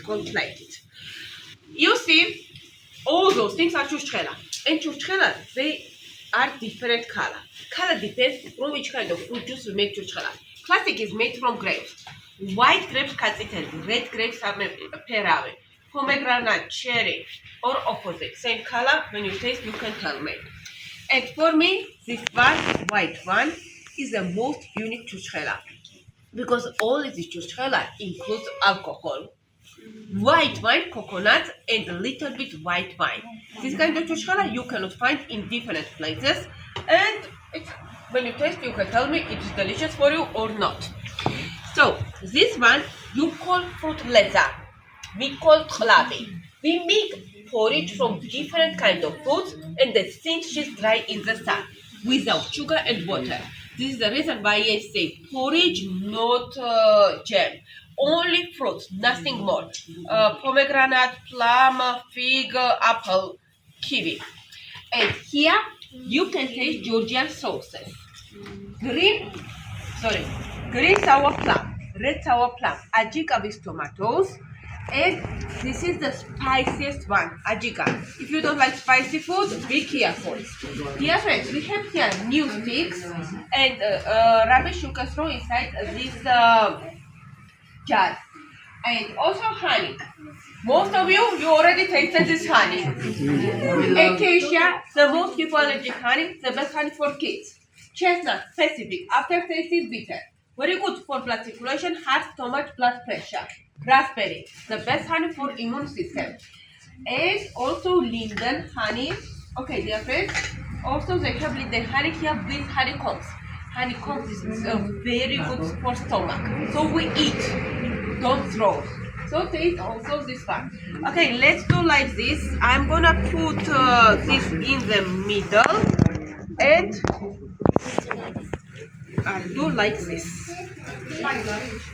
called like it. You see, all those things are churchkhela. And churchkhela, they are different color. Color depends from which kind of fruit juice we make churchkhela. Classic is made from grapes. White grapes katsiten, red grapes are perave, pomegranate, cherry, or opposite. Same color, when you taste, you can tell me. And for me, this one, white one, is the most unique churchkhela. Because all this churchkhela includes alcohol. White wine, coconut, and a little bit white wine. This kind of churchkhela you cannot find in different places. And when you taste, you can tell me it is delicious for you or not. So, this one you call fruit leza. We call chlavi. We make porridge from different kind of fruits and the things she's dry in the sun without sugar and water. This is the reason why I say porridge, not jam. Only fruits, nothing more. Pomegranate, plum, fig, apple, kiwi. And here you can taste Georgian sauces. Green sour plum, red sour plum, ajiga with tomatoes. And this is the spiciest one, ajiga. If you don't like spicy food, be careful. Dear friends, we have here new sticks and rubbish you can throw inside this jar. And also honey. Most of you already tasted this honey. Acacia, the most people allergic honey, the best honey for kids. Chestnut, specific, aftertaste is bitter. Very good for blood circulation, heart, stomach, blood pressure. Raspberry, the best honey for immune system. And also linden honey. Okay, dear friends. Also they have linden honey here with honeycombs. Honeycombs is very good for stomach. So we eat, don't throw. So taste also this one. Okay, let's do like this. I'm gonna put this in the middle and I'll do like this.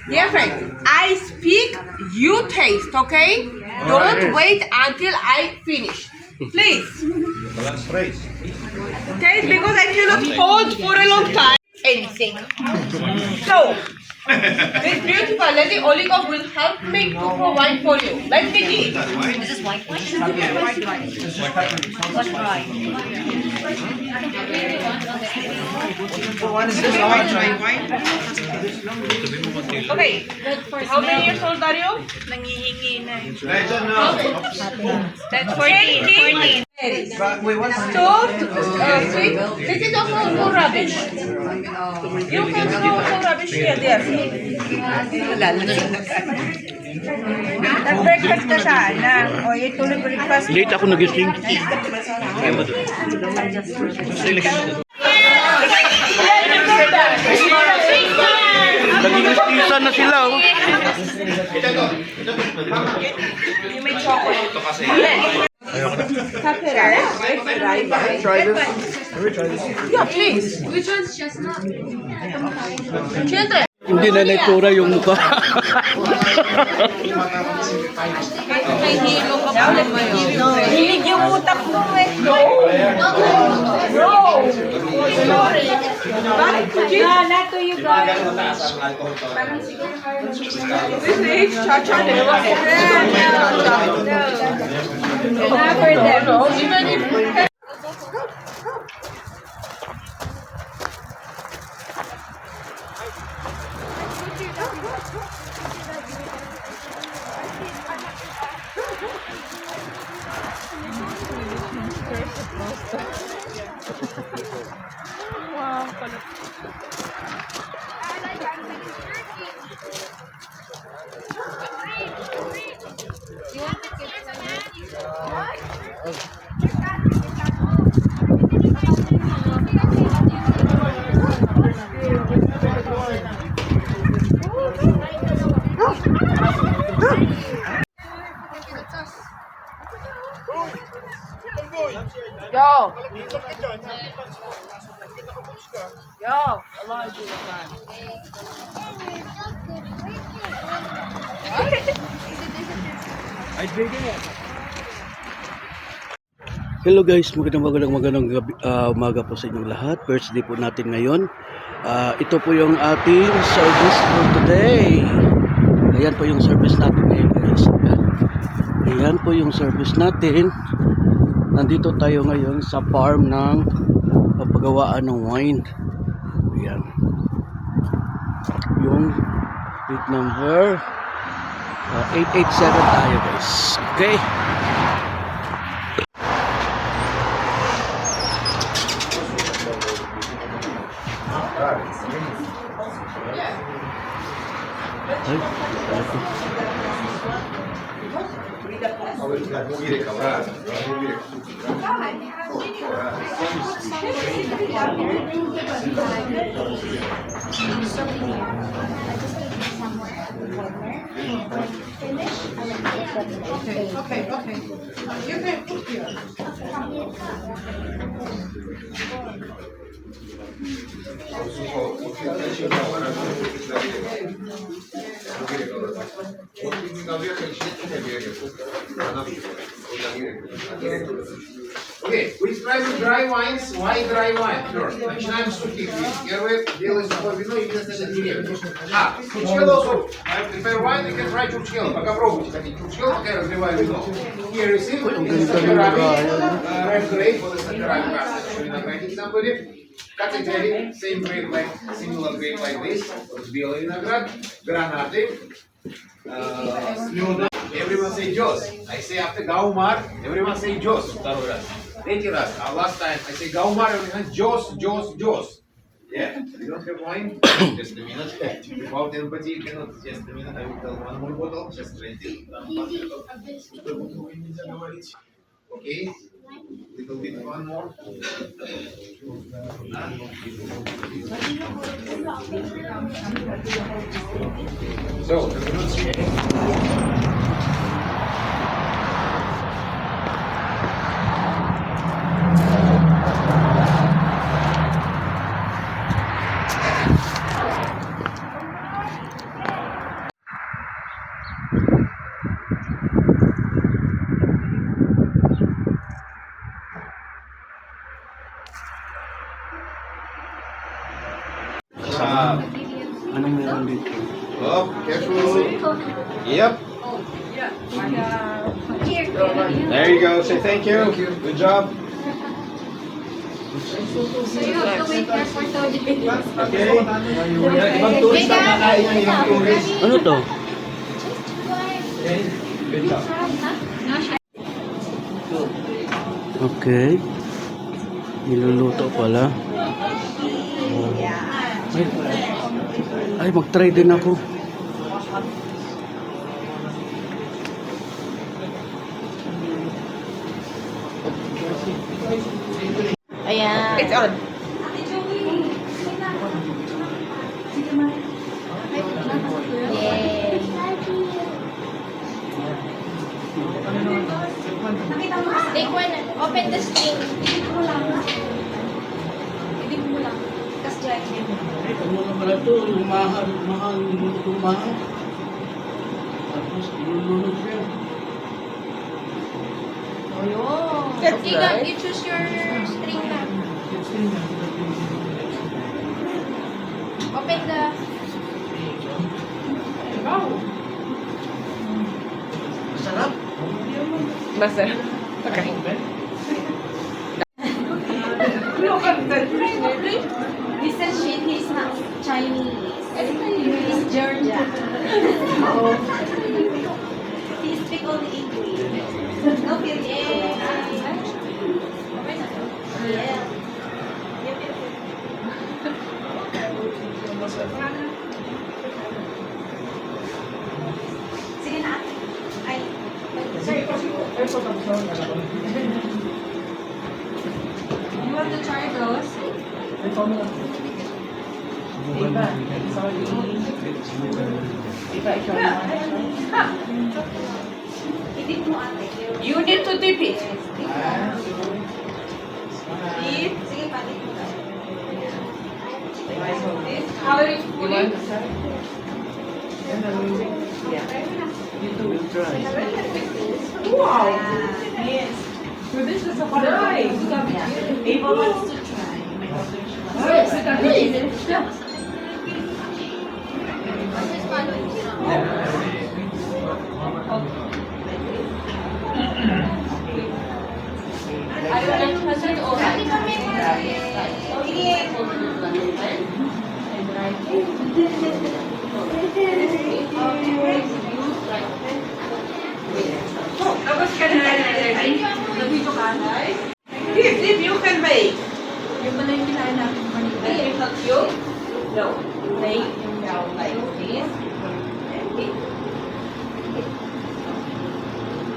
Dear friends, I speak, you taste, okay? Don't wait until I finish. Please. Taste because I cannot hold for a long time anything. So, this beautiful lady Oligo will help me to provide for you. Let's begin. This is white wine? White wine. What wine? Okay, how many years old are you? Nangihingi na. That's 14. So, see, this is also full rubbish. You can throw also rubbish here, there. Nag-breakfast ka sana. O, ituloy breakfast. Late ako nagising. Naging istisan na sila. Oh. You may chocolate. Yes. Try this. Let me try this. Yeah, please. Which one's chestnut? Children. Hindi na naitsura yung mukha. Hilig yung utak mo eh. No. Sorry. Not to you guys. This is cha-cha. Not for them. Even if... Yo. Yo. Allah is good, man. Hello guys, magandang umaga po sa inyong lahat. First day po natin ngayon. Ito po yung ating service for today. Ayan po yung service natin ngayon guys. Ayan po yung service natin. Nandito tayo ngayon sa farm ng pagawaan ng wine. Ayan. Yung plate number 887 tayo guys. Okay. Ay, Okay. You can put here. Окей, вы исправили dry wines, why dry wine? First, начинаем с сухих вин. Первое, делаем сухое вино и вместо это деревья. Чурчхелло also, I prepare wine, you can try чурчхелло. Пока пробуйте, хотите чурчхелло, пока я разливаю вино. Here you see, red grape, вот это керамика, что виноградники там были. Кацетели, same grape like, similar grape like this. Вот белый виноград, гранаты, слюда. Everyone say Jos. I say after Gaumar, everyone say Jos. Второй раз. Третий раз. Last time I say Gaumar, everyone Jos. Yeah. You don't have wine? Just a minute. Without empathy, you cannot. Just a minute. I will tell one more bottle. Just 20. Okay. Little bit one more. So, anong meron dito? oh, careful. Yep. There you go. Say thank you. Good job. So you have to wait there for 30 minutes. Okay. Ibang tourist na kakain ng ibang tourist. Ano to? Good job. Okay. Niluluto pala. Ay, mag-try din ako. Ayan. It's on. Yes. Take one. Open the string. Tapos dyan. Ano na pala ito? Mahal. Tapos, nilulunod siya. That's Okay, right. you choose your string na. Open the... Masarap. Okay. This is shit, he's not Chinese. He's Georgia. He speak only English. No Philippines. Yeah. Sige na. Ay. Sorry. You want to try those? Idip mo ate. You need to dip it. Dip. Sige, patik mo tayo. This. How are you pulling? We'll try. Wow. Yes. So this is a nice. Ava wants to try. Yes, it is. Just follow it.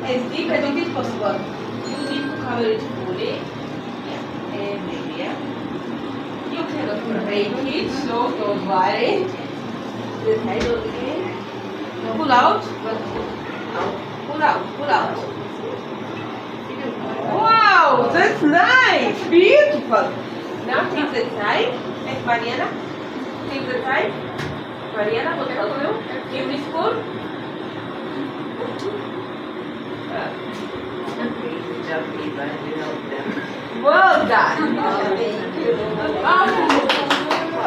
as deep as it is possible. You need to cover it fully. Yeah. And maybe, yeah. You cannot break it, so don't worry. The head again. Pull out, but pull out, pull out. Wow, that's nice, beautiful. Now take the time, and Mariana, take the time. Mariana, what help you? Give me spoon. Good job, Eva. You helped them. Well done.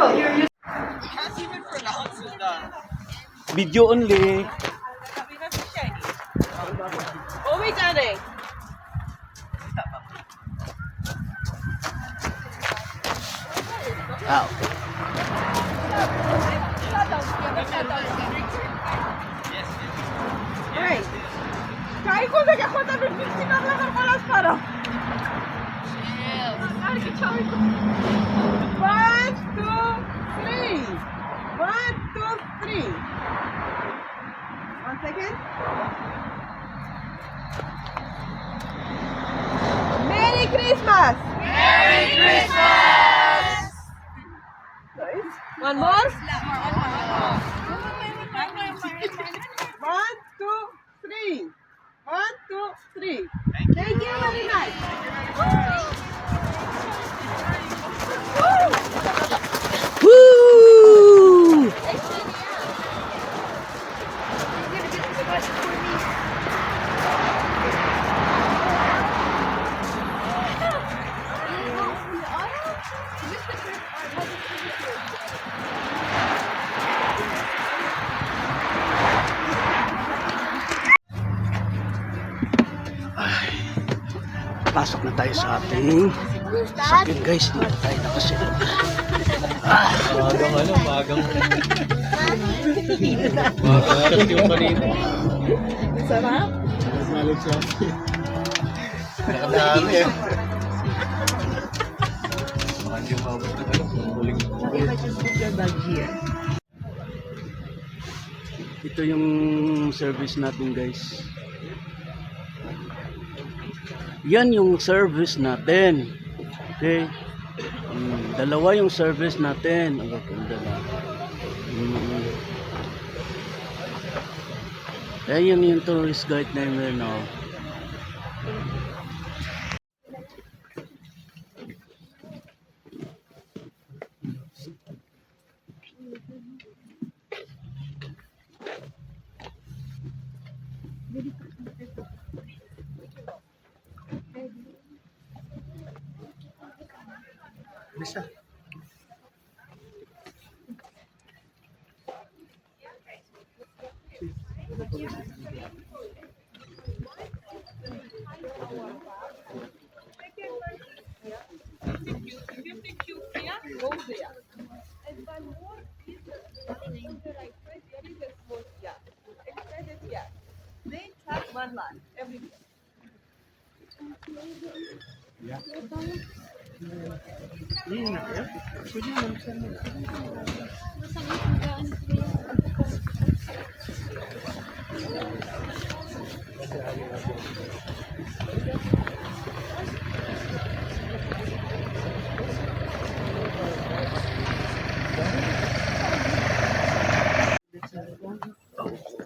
Oh, you're Video only. Omi Jane. Ah, Right. Kai ko lagi ako na bibigyan na lang ang malas para. Ay, kichawi ko. 1, 2, 3. 1, 2, 3. 1 second. Merry Christmas! Merry Christmas! Nice. One more? 1, 2, 3. 1, 2, 3. Thank you very much. woo! Pasok na tayo sa ating sakit guys. Dito tayo nakasilip. Magang ano, magang. Magang yung kanina. Sarap. Nakadami eh. Magang yung mabot na ano, huling. Ito yung service natin guys. Yan yung service natin. Okay? Dalawa yung service natin. Ang ganda na. Ayan yung tourist guide namin. No? Bisa.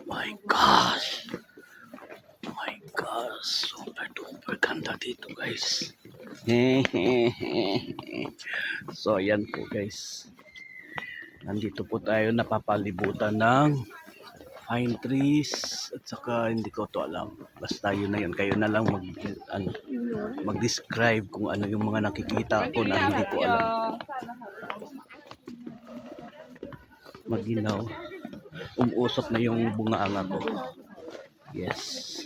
My gosh. My gosh. Super duper ganda dito guys. So ayan po guys. Nandito po tayo napapalibutan ng pine trees at saka hindi ko to alam. Basta yun na yun. Kayo na lang mag-describe kung ano yung mga nakikita ko na hindi ko alam. Maginaw. Umuusok na yung bungaanga ko. Yes.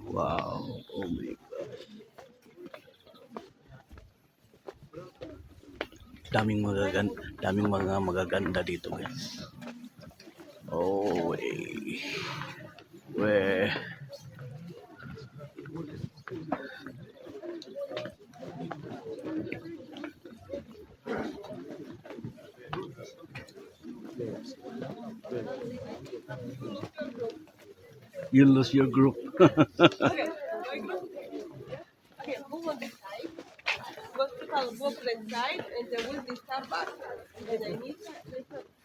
Wow. Oh my God. Daming mga magaganda dito guys. Oh wey. Weh. You lose your group. Okay, okay, move on this side. Hospital walk left side and there will be start back. And I need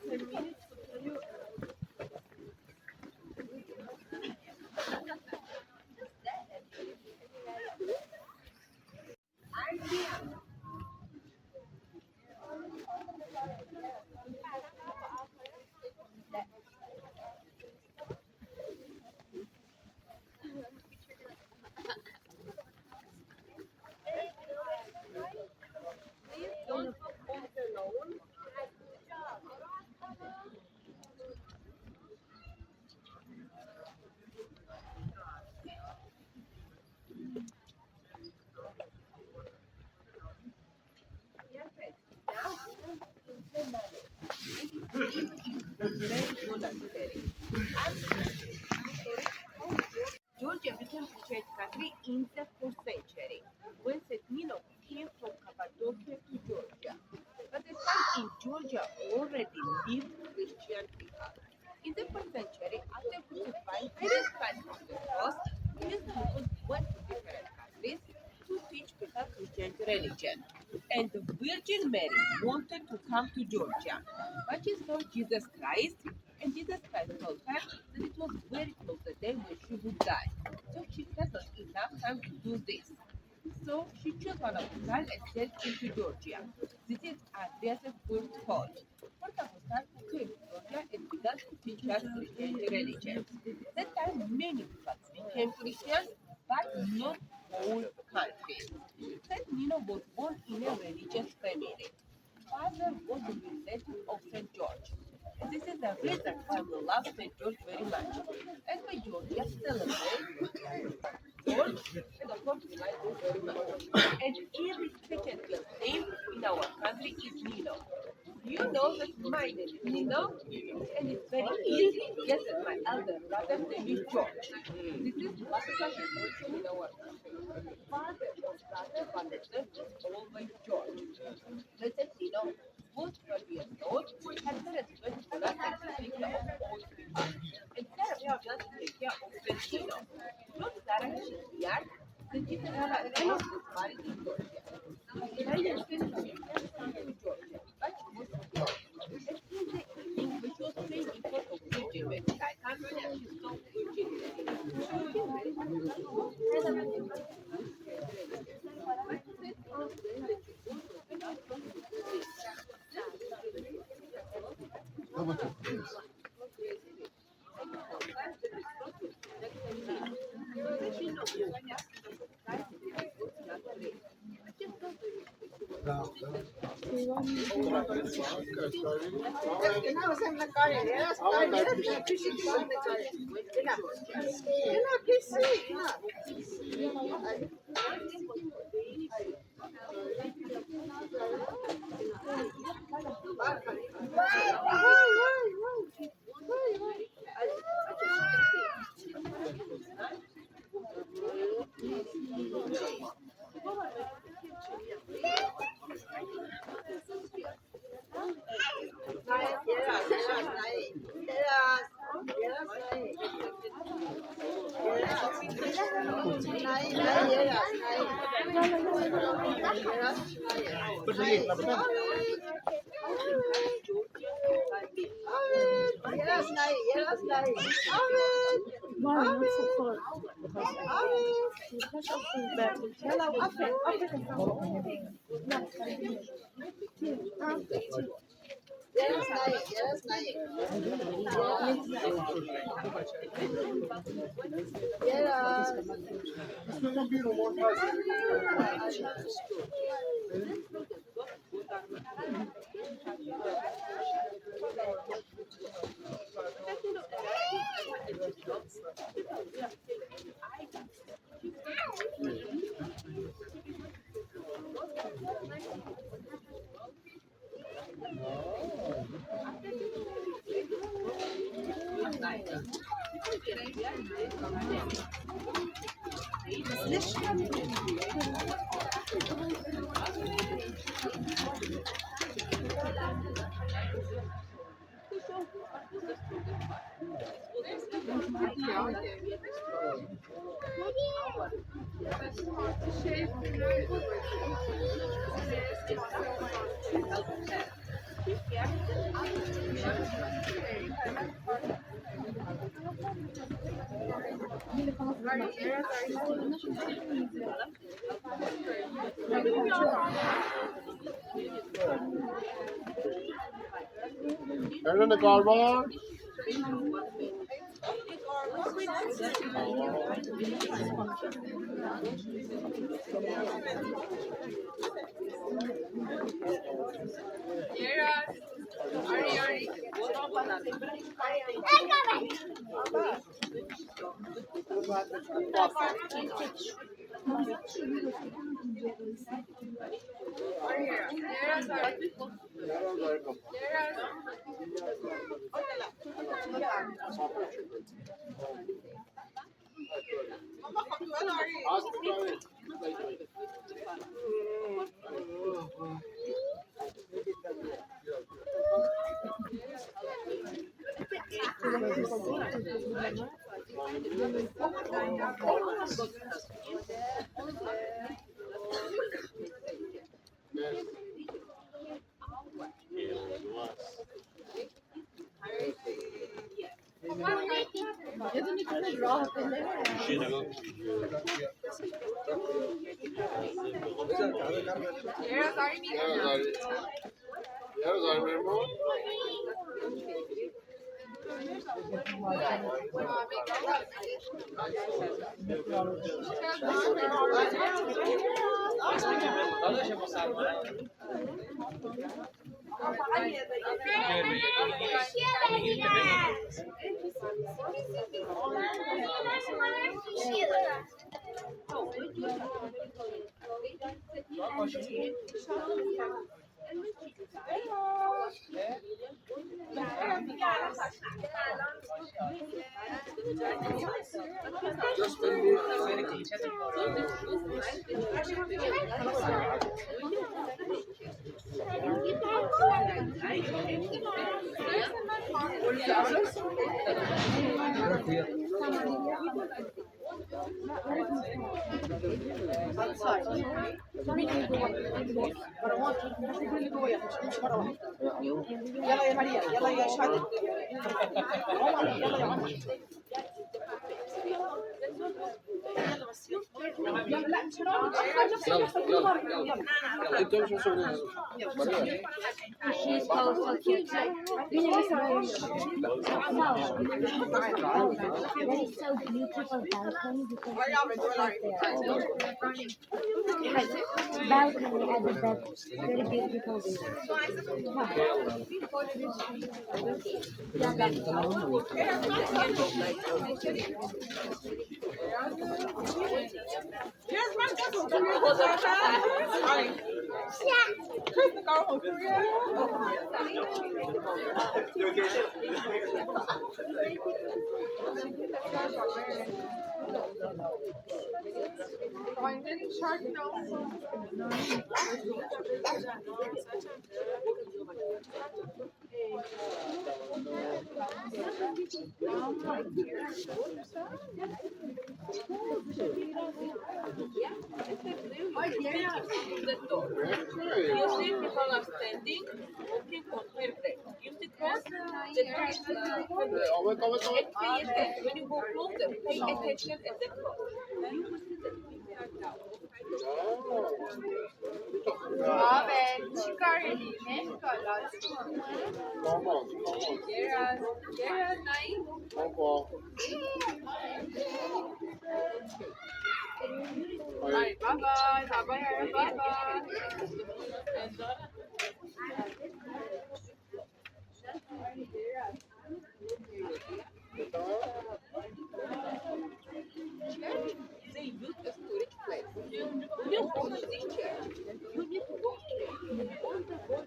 10 minutes to tell you. Georgia became a church country in the 4th century when St. Nino came from Cappadocia to Georgia. But the time in Georgia already lived Christian people. In the 1st century, after crucifying Jesus Christ on the cross, these people went to different countries to teach people Christian religion. And the Virgin Mary wanted to come to Georgia, but she saw Jesus Christ, and Jesus Christ told her that it was very close the day when she would die. So she had not enough time to do this. So she chose one of the time and sailed into Georgia. This is Andreas' first halt. Porta Postal came to Georgia and began to teach her Christian religion. That time many people became Christians, but not all countries. Saint Nino was born in a religious family. Father was a relative of Saint George. And this is the reason why we love Saint George very much. And by Georgia celebrate George, and of course we like him very much. And every second name in our country is Nino. You know that my name is Nino, and it's very easy to guess that my elder brother's name is George. This is what tradition in our country. Father or brother, but the name is always George. Let's say Nino was 12 years old, had parents went to us and take care of old people. And Sarah just take care of Nino. Not Sarah, she's here. The children are married in Georgia. Elijah came to Georgia, but she was Georgia. And in the evening, when she was praying in front of Virgin Mary, she saw Virgin Mary. Nerede ne galiba? Yarın zararım mı? يلا يا مريم يلا يا شادي She's so cute. That is so beautiful balcony because balcony at the back. Very beautiful view. Here's my cousin. Sorry. Chris, the girl from Korea. Finding shark You see people are standing, looking for perfect. You see cross, the and pay attention. When you go closer, pay attention at the cross. You will see the Bye bye. Bye bye. Bye bye. They built a storage place. You don't want to see church. You need to walk through.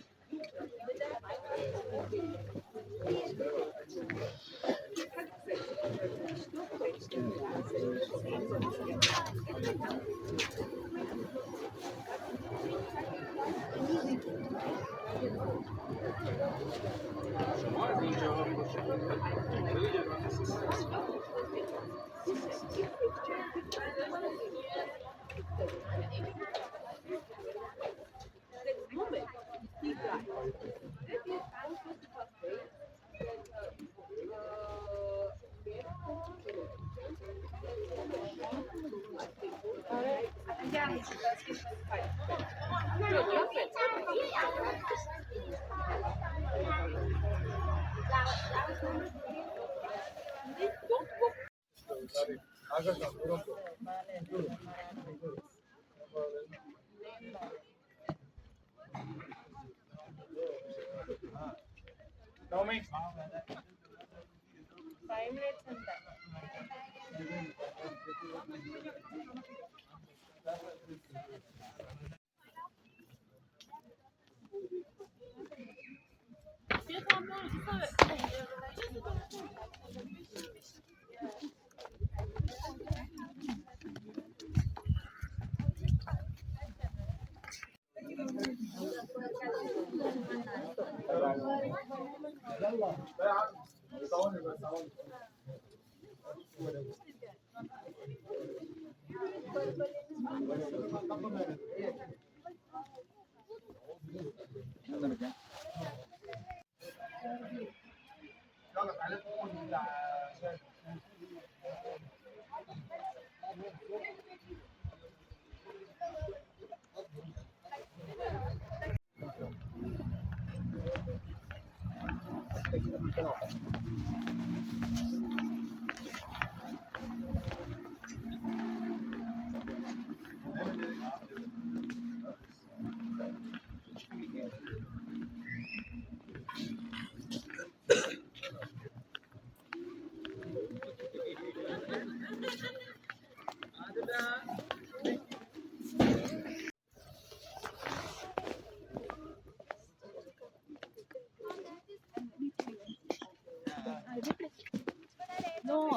No.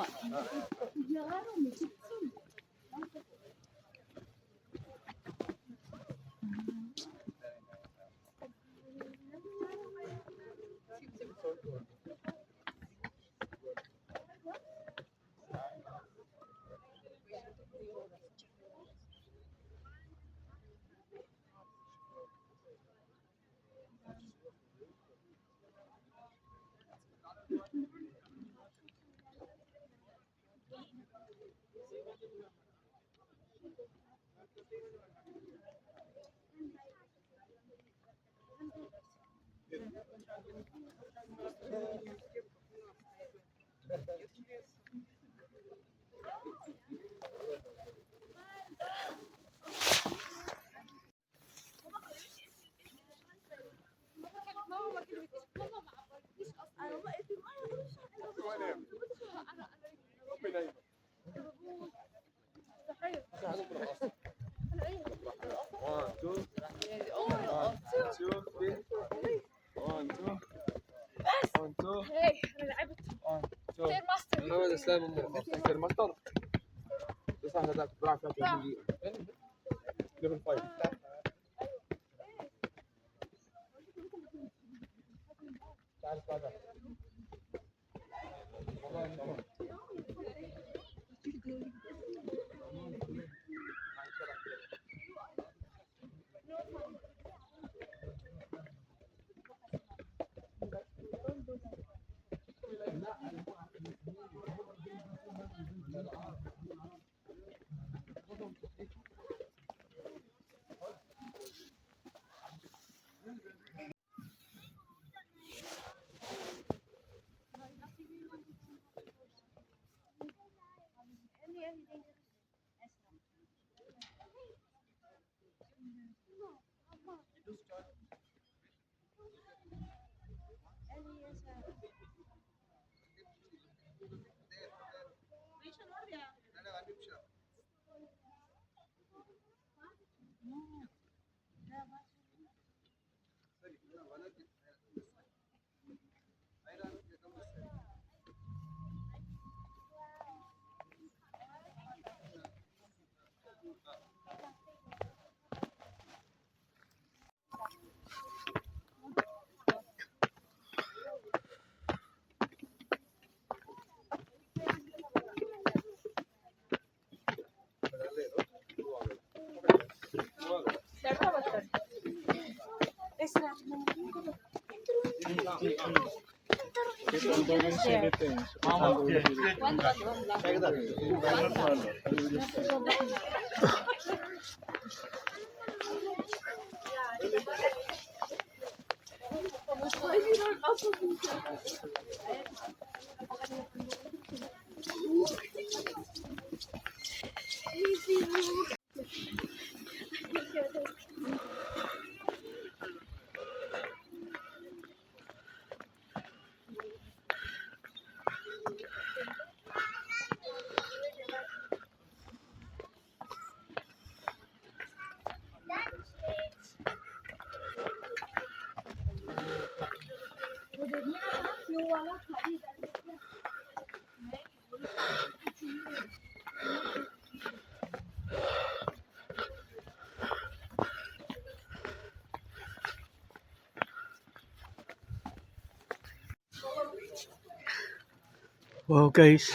Wow guys,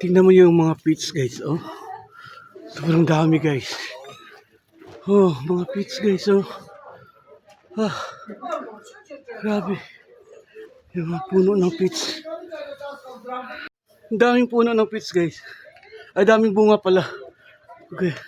tingnan mo yung mga pits guys, oh. Sobrang dami guys. Oh, mga pits guys, oh. Ah, grabe. Yung mga puno ng pits. Ang daming puno ng pits guys. Ay, daming bunga pala. Okay.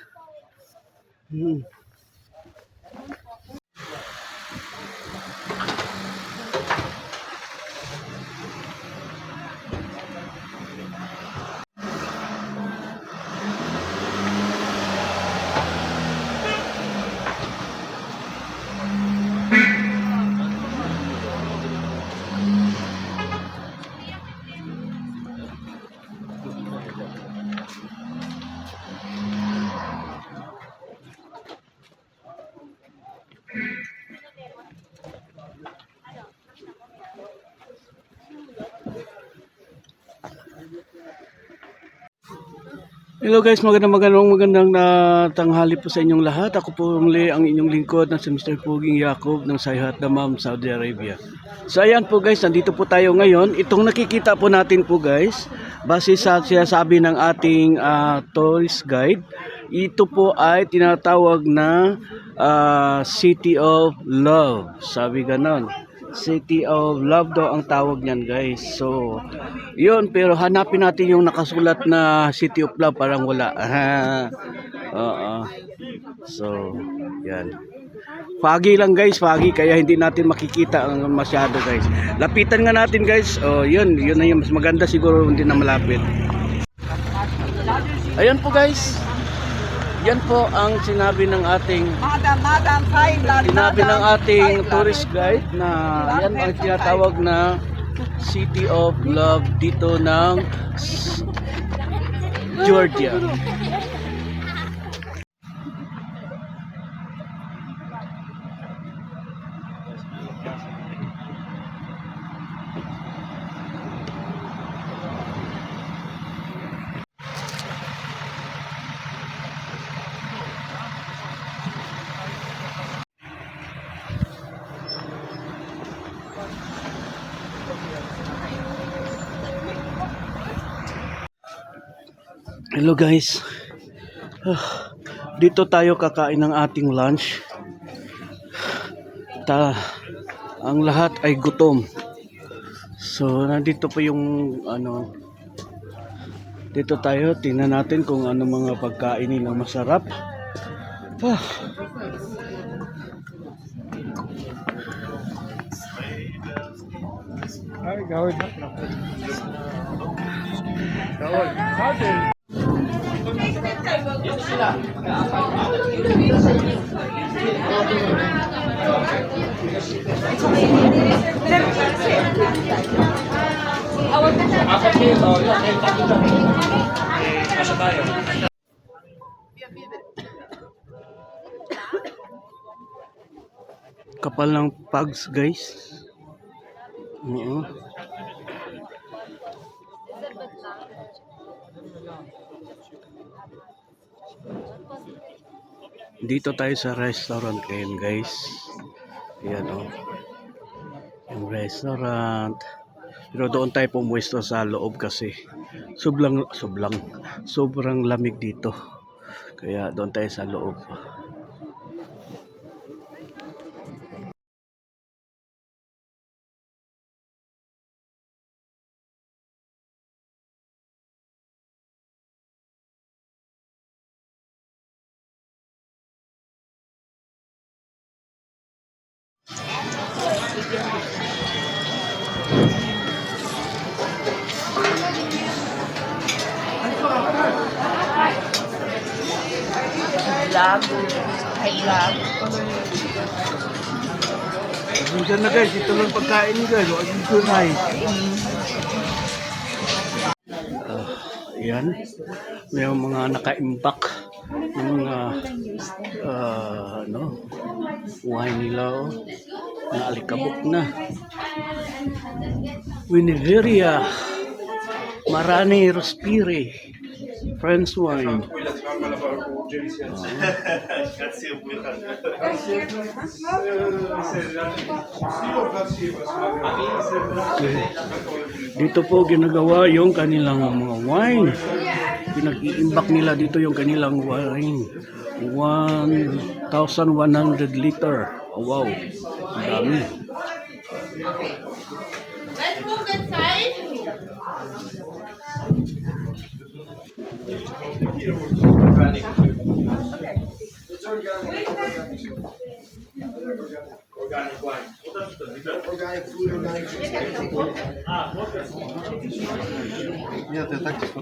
Hello guys, magandang tanghali po sa inyong lahat. Ako po muli ang inyong lingkod na si Mr. Puging Yacob ng Sayhat Dammam, Saudi Arabia. So ayan po guys, nandito po tayo ngayon. Itong nakikita po natin po guys, base sa sinasabi ng ating tourist guide, ito po ay tinatawag na City of Love. Sabi ganon. City of Love daw ang tawag niyan guys. So, yun, pero hanapin natin yung nakasulat na City of Love, parang wala. So, yan. Foggy lang guys, foggy, kaya hindi natin makikita ang masyado guys. Lapitan nga natin guys. Oh, yun na yung mas maganda siguro, hindi na malapit. Ayan po guys. Yan po ang sinabi ng ating tourist guide na yan ang tinatawag na City of Love dito ng Georgia. Hello guys, dito tayo kakain ng ating lunch. Ang lahat ay gutom. So nandito po yung dito tayo, tingnan natin kung ano mga pagkain nilang masarap. Ay, gawin na. Gawin. Kapal ng pugs guys. Dito tayo sa restaurant ngayon guys. Ayan yung restaurant. Pero doon tayo pumuesto sa loob kasi sobrang lamig dito. Kaya doon tayo sa loob. Minsan na guys, ito lang pagkain ni guys. Huwag yung tunay. Ayan. May mga naka-impact ng mga wine nila na alikabok na. Wineveria Marani Rospiri French wine. Dito po ginagawa yung kanilang mga wine. Pinag-iimbak nila dito yung kanilang wine. 1,100 liter. Oh, wow. Ang dami. Let's move inside. Нет, я так типа.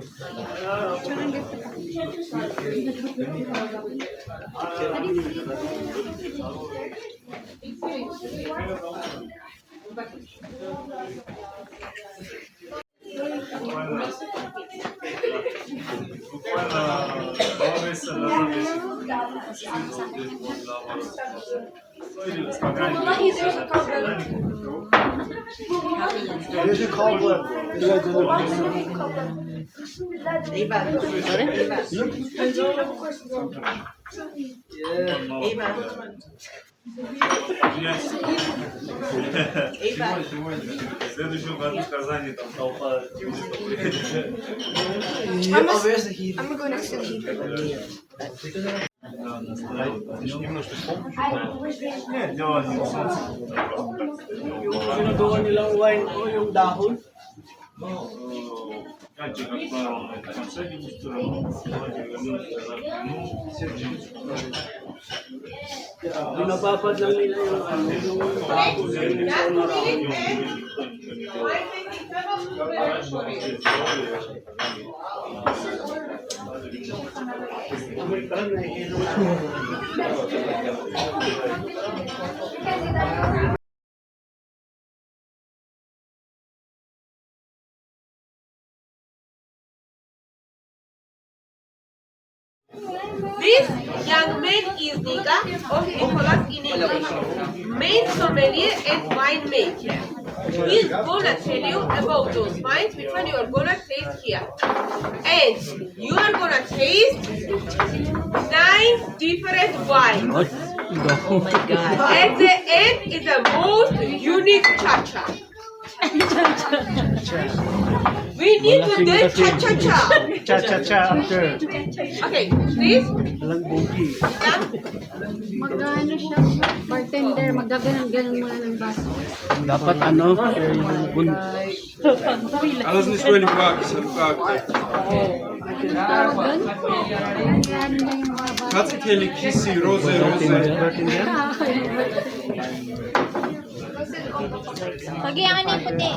В следующем году в Казани там толпа будет. Нет, дело не в солнце. Ginagawa nilang wine o yung dahon. Раньше, как правило, это посадили в сторону, Binababad lang nila yung dahon. This young man is Nika of Nicholas in English, main sommelier and winemaker. He's gonna tell you about those wines, which one you are gonna taste here. And you are gonna taste 9 different wines. Oh my God. At the end is the most unique cha-cha. We need to do cha-cha-cha. Cha-cha-cha after. Okay, please. Walang bugi. Mag-ano siya, bartender, magaganon-ganon muna ng baso. Dapat ano, Она знайшла как. Tawag doon? Ano na yung baba? Хотели киси, розы. Pag-iangan yung puti.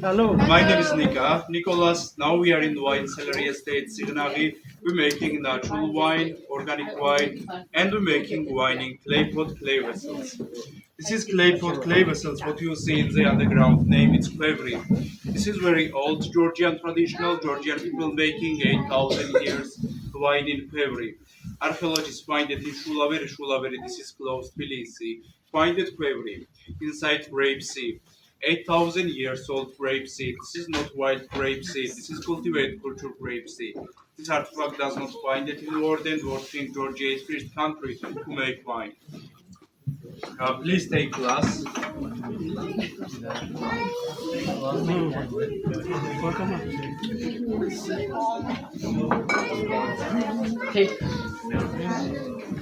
Hello. My name is Nika. Nicholas. Now we are in the wine cellar estate Signari. We're making natural wine, organic wine, and we're making wine in clay pot clay vessels. This is clay pot clay vessels, what you see in the underground name, it's Qvevri. This is very old Georgian traditional Georgian people making 8,000 years wine in Qvevri. Archaeologists find it in Shulaveri, this is close Tbilisi. Find it Qvevri, inside grape seed. 8,000 years old grape seed. This is not wild grape seed, this is cultivated culture grape seed. This artifact does not find it in the world and was in Georgia is first country to make wine. Please take glass.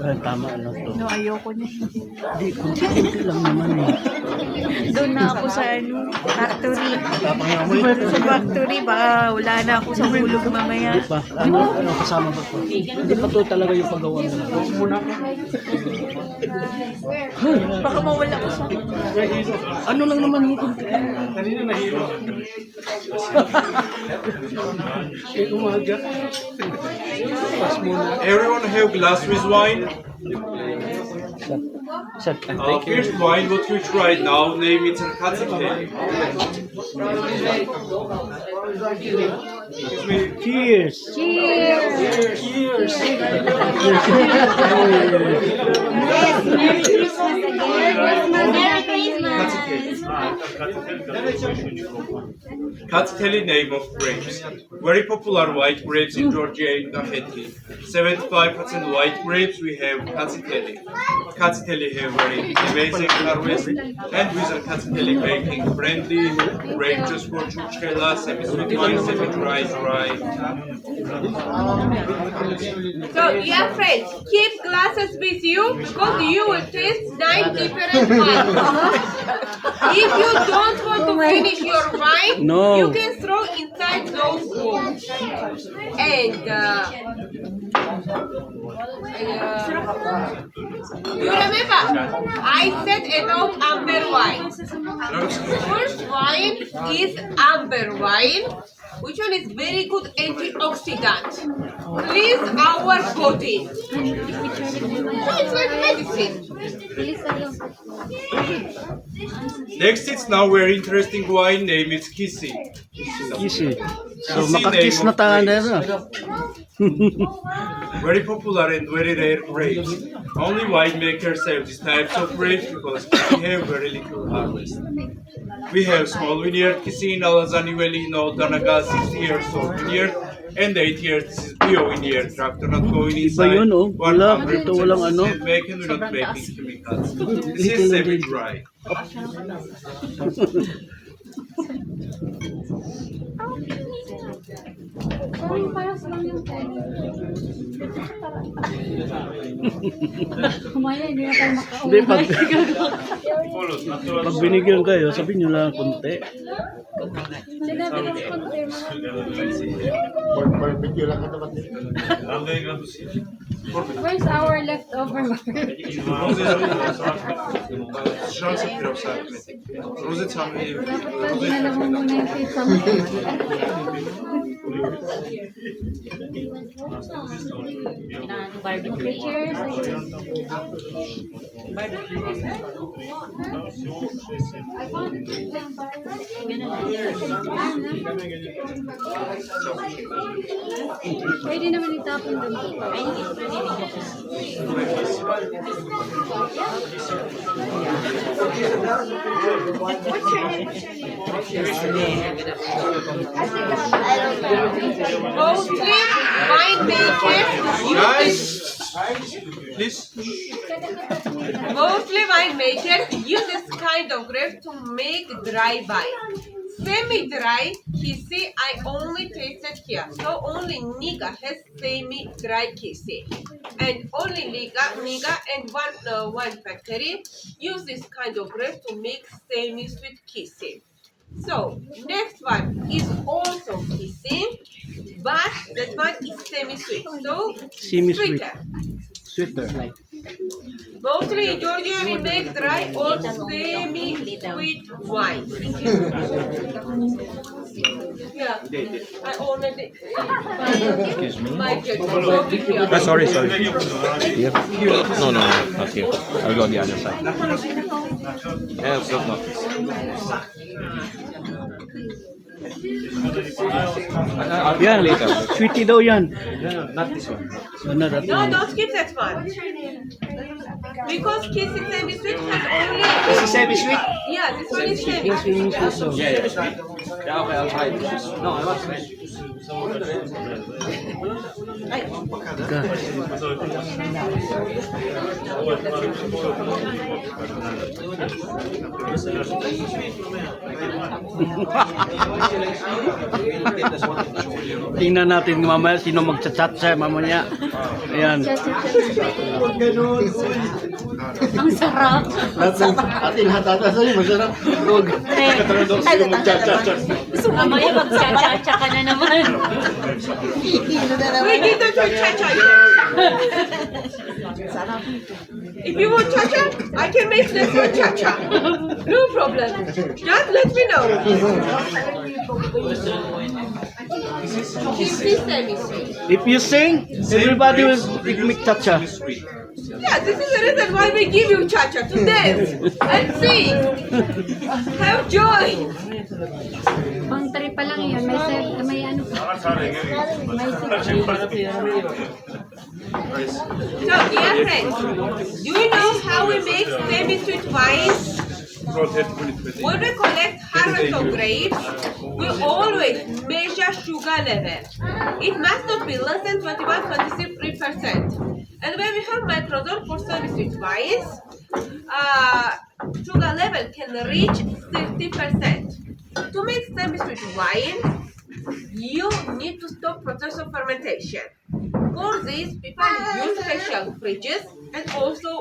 Tama na to. No, ayoko niya. Di, kunti lang naman eh. Doon na ako sa factory. Sa factory, baka wala na ako sa hulog mamaya. Di pa. Ano kasama ba to? Hindi pa to talaga yung paggawa mo. Muna ako. Baka mawala ko sa... Ano lang naman yung kunti. Kanina nahilo. Umaga. Everyone have glass with wine? First wine, what we try now, name it Katziteli. Cheers! Cheers! Merry Christmas again! Merry Christmas! Katziteli name of grapes. Very popular white grapes in Georgia and Kakheti. 75% white grapes we have Katziteli. Katziteli have very amazing harvest and with a Katziteli making brandy, grape juice for churchkela, semi-sweet wine, semi-dry, dry. So, dear friends, keep glasses with you because you will taste 9 different wines. If you don't want to finish your wine, No. you can throw inside those bowls. And you remember, I said about amber wine. First wine is amber wine, which one is very good antioxidant. Cleans our body. So it's like medicine. Next is now very interesting wine name is Kisi. Kisi. So, makakiss na tayo na. Very popular and very rare grapes. Only winemakers have these types of grapes because we have very little harvest. We have small vineyard Kisi in Alazani Valley in Old Danaga, 6 years old vineyard, and 8 years this is bio vineyard. Tractor not going inside. yun, oh. Wala, ito walang ano. And making, we're not making chemicals. This is semi-dry. Kumaya, hindi na tayo Hindi, makauwi. pag binigyan kayo, sabihin nyo lang konti. Sinabi ng konti, Barbecue lang ito pati. where's our leftover? Dinala mo muna yung pizza mo. Okay, cheers. Pwede naman itapon doon. Mostly winemakers Guys, please. Mostly winemakers use this kind of grape to make dry wine. Semi-dry, Kisi, I only tasted here. So only Niga has semi-dry Kisi. And only Niga and one factory use this kind of grape to make semi-sweet Kisi. So, next one is also Kisi, but that one is semi-sweet. So, Semi-sweet. sweeter. Sweeter. Mostly in Georgia we make dry or semi-sweet wine. Yeah, I already. Excuse me. My judge. Sorry. Here? No, not here. I'll go on the other side. Yan, sweetie daw yan. Not this one. Ano, that No, one. don't skip that one. Because kiss is semi-sweet has only. This is semi-sweet. Yeah, this one is semi-sweet. Sweet daw. Yeah, okay, I'll try it. No, I want to. Tingnan natin mamaya sino magchat-chat siya mamaya. Ayan. Ang sarap. Atin hatata sa'yo, masarap. Dog. Mamaya magsachacha ka na naman. We give them to cha-cha. If you want cha-cha, I can make them for cha-cha. No problem. Just let me know. This is semi-sweet. If you sing, everybody will make cha-cha. Yeah, this is the reason why we give you cha-cha to dance and sing. Have joy. Pang 3 pa lang yun. May ano pa. So, dear friends, do you know how we make semi-sweet wine? When we collect harvest of grapes, we always measure sugar level. It must not be less than 21-23%. And when we have microdose for semi-sweet wines, sugar level can reach 30%. To make semi-sweet wine, you need to stop process of fermentation. For this, people use special fridges and also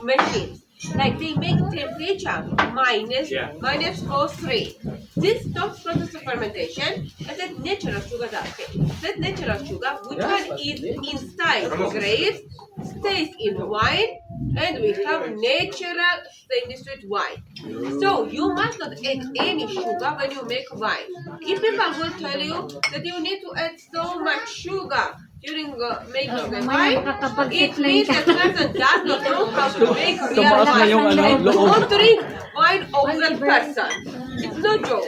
machines. Like they make temperature -3. This stops process of fermentation and that natural sugar does it. That natural sugar, which one is inside the grapes, stays in wine, and we have natural semi-sweet wine. So you must not add any sugar when you make wine. If people will tell you that you need to add so much sugar during making the wine, it means that person does not know how to make real Tumaas na yung wine. ano, And loob. don't drink wine of that person. It's no joke.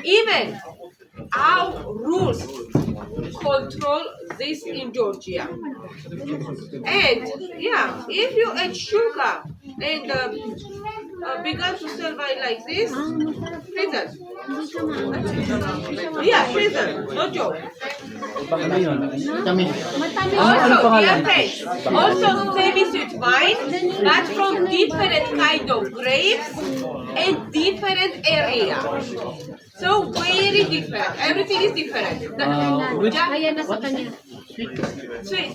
Even our rules control this in Georgia. And yeah, if you add sugar and began to sell wine like this, prison. Yeah, prison. No joke. Ano yun? Also, dear friends, also semi-sweet wine, but from different kind of grapes and different area. So very different. Everything is different. Kaya na sa kanya.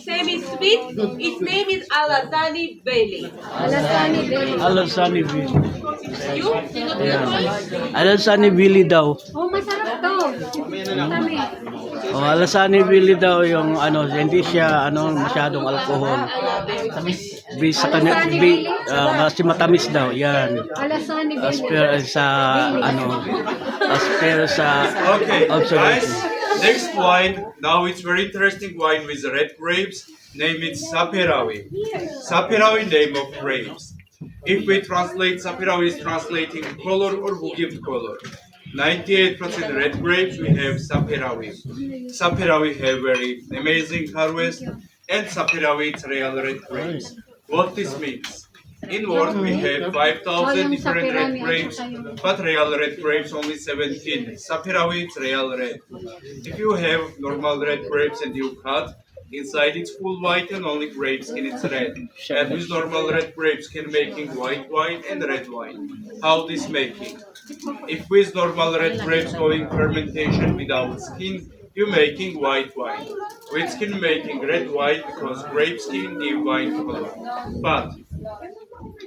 Semi-sweet, its name is Alazani Bailey. Alasani Bailey. Alasani Billy. You? Alasani Billy daw. Oh, masarap to. Matamis. Oh, Alasani Billy daw yung ano, hindi siya ano masyadong alcohol. Base sa kanya, kasi matamis daw. Yan. Alasani As Bailey. per sa ano, as per sa Okay, guys. observation. Next wine. Now it's very interesting wine with red grapes. Name it Saperawi. Saperawi name of grapes. If we translate, Saperawi is translating color or who gives color. 98% red grapes we have Saperawi. Saperawi have very amazing harvest and Saperawi it's real red grapes. What this means? In word we have 5,000 different red grapes, but real red grapes only 17. Saperawi it's real red. If you have normal red grapes and you cut, inside it's full white and only grape skin it's red. And with normal red grapes can making white wine and red wine. How this making? If with normal red grapes going fermentation without skin, you making white wine. With skin making red wine because grape skin give wine color. But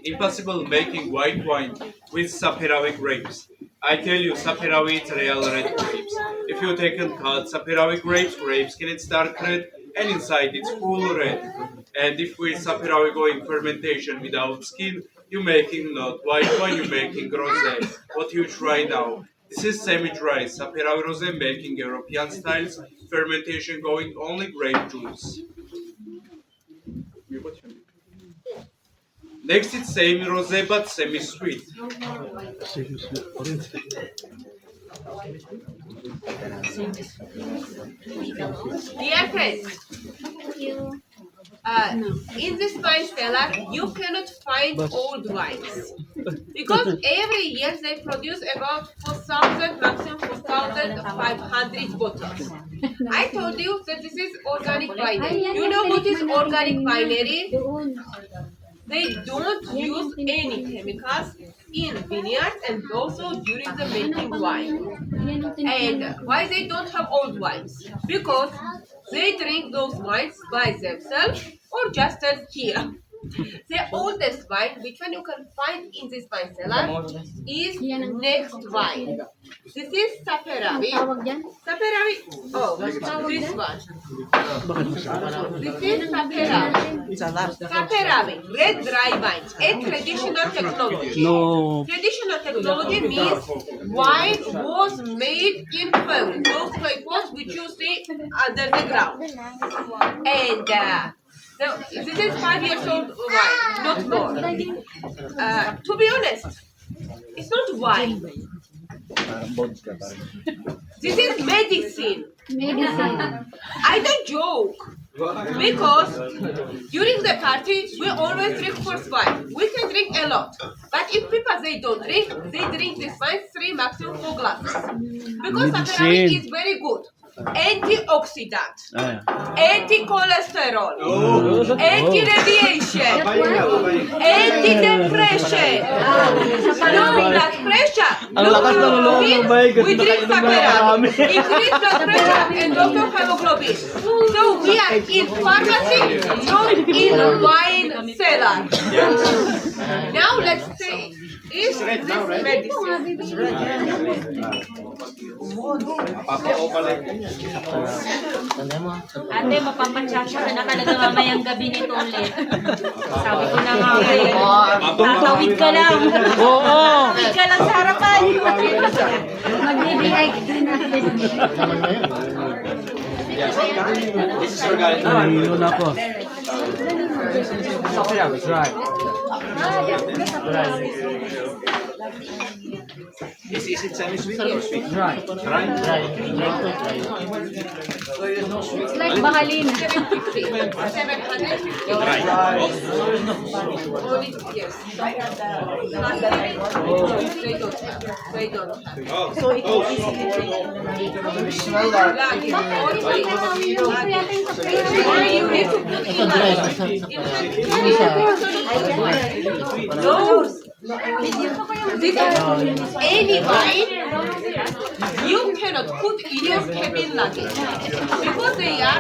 impossible making white wine with Saperawi grapes. I tell you, Saperawi it's real red grapes. If you take and cut Saperawi grapes, grape skin it's dark red and inside it's full red. And if with Saperawi going fermentation without skin, you making not white wine, you making rosé. What you try now? This is semi-dry Saperawi rosé making European styles. Fermentation going only grape juice. Next it's same rosé but semi-sweet. Dear friends, in this wine cellar, you cannot find old wines because every year they produce about 4,000, maximum 4,500 bottles. I told you that this is organic winery. You know what is organic winery? They don't use any chemicals in vineyards and also during the making wine. And why they don't have old wines? Because they drink those wines by themselves or just as here. The oldest wine, which one you can find in this wine cellar, is next wine. This is Saperavi. Saperavi, oh, this one. This is Saperavi. Saperavi, red dry wine, a traditional technology. No. Traditional technology means wine was made in clay, those clay pots which you see under the ground. And this is 5 years old wine, not more. To be honest, it's not wine. This is medicine. I don't joke. Because during the party, we always drink first wine. We can drink a lot. But if people they don't drink, they drink this wine 3 maximum 4 glasses. Because Saperavi is very good. Antioxidant, anti-cholesterol, anti-radiation, anti-depression, no blood pressure, no hemoglobin, we drink Saperavi, increase blood pressure and low hemoglobin. So we are in pharmacy, not in wine cellar. Now let's say, is this medicine? Ate, mapapatsatsa na talaga mamayang gabi nito ulit. Sabi ko na nga eh. Tatawid ka lang. Oo. Tatawid ka lang sa harapan. Magbibigay ka na. Nahilo na ako. Is it semi-sweet or sweet? Dry. It's like bahalin. 750. Dry. Only, yes. They don't have. So it You need to put in those. Any wine you cannot put in your cabin luggage because they are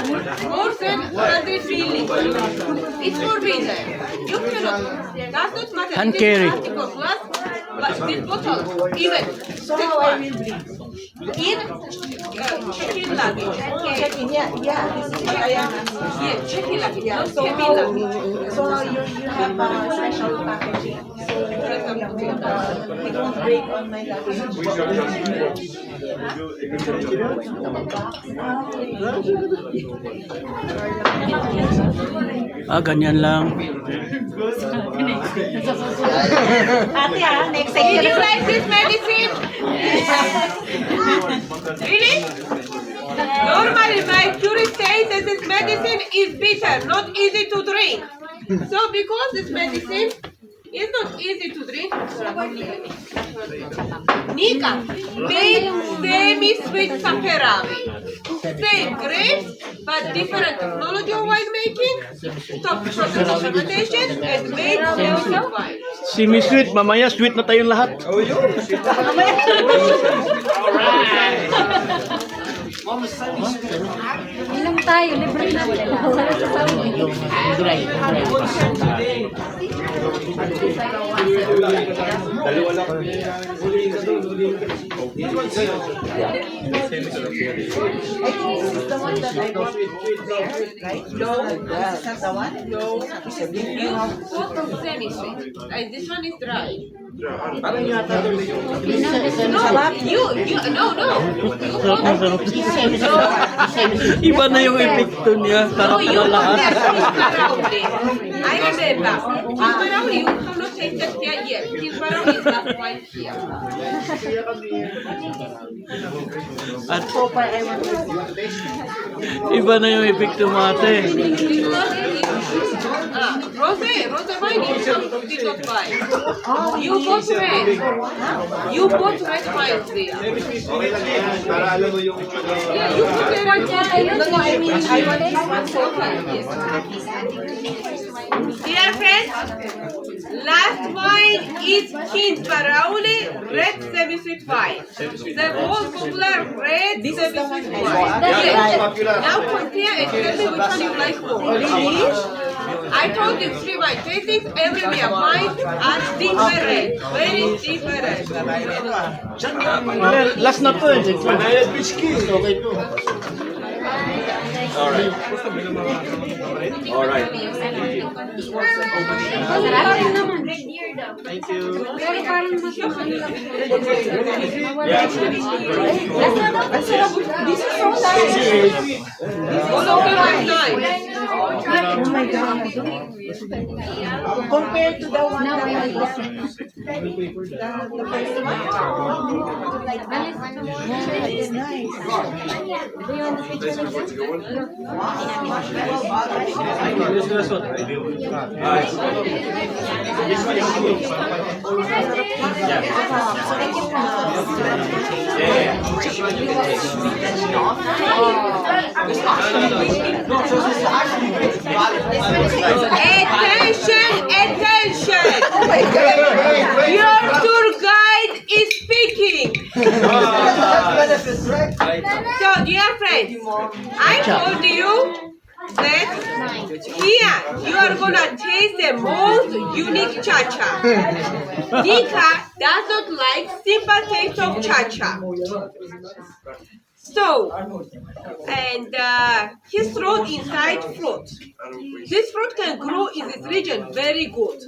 more than 100 milliliters. It's forbidden. You cannot. Does not matter. Hand It is carry. plastic or glass, but this bottle, even this one, in check-in luggage. Check-in, yeah. Check-in luggage, not So cabin luggage. you have special packaging. So it won't break on my luggage. Ganyan lang. Ate next Did you like this medicine? Really? Normally, my curist says that this medicine is bitter, not easy to drink. So, because this medicine is not easy to drink, Nika made semi-sweet Saperavi. Same grapes, but different technology of winemaking, top process fermentation, and made semi-sweet wine. Semi-sweet, mamaya sweet na tayong lahat. Inom tayo, libre na. Wala sa sabi. I think this is the one that I bought there, right? No, this is not the one. No, You put semi-sweet. This one is dry. No, Iba na yung epekto niya. No, you put Lahat. the sweet around it. I remember. Tisbarao, you have not tasted here yet. Tisbarao is that wine here. At iba na yung epekto mo ate. Rose wine is not wine. You bought red. You bought red wine there. Okay lang yan, para alam mo yung Yeah, you put the red wine. No, I mean, I want this one so far. Yes. Dear friends, last wine is Tisbarauli red semi-sweet wine. The most popular red semi-sweet wine. Yes. Now compare and tell me which one you like more. I told you 3 wine tastings everywhere. Wine are different, very different. Last na to eh. Okay po. All right. Thank you. This is so nice. All of them are nice. Oh my God. Compared to the one that I got. The first one? Yeah, it's nice. Do you want the picture like Attention, attention! Your tour guide is speaking. So, dear friends, I told you that here you are gonna taste the most unique cha-cha. Nika does not like simple taste of cha-cha. So, and he thrown inside fruit. This fruit can grow in this region very good.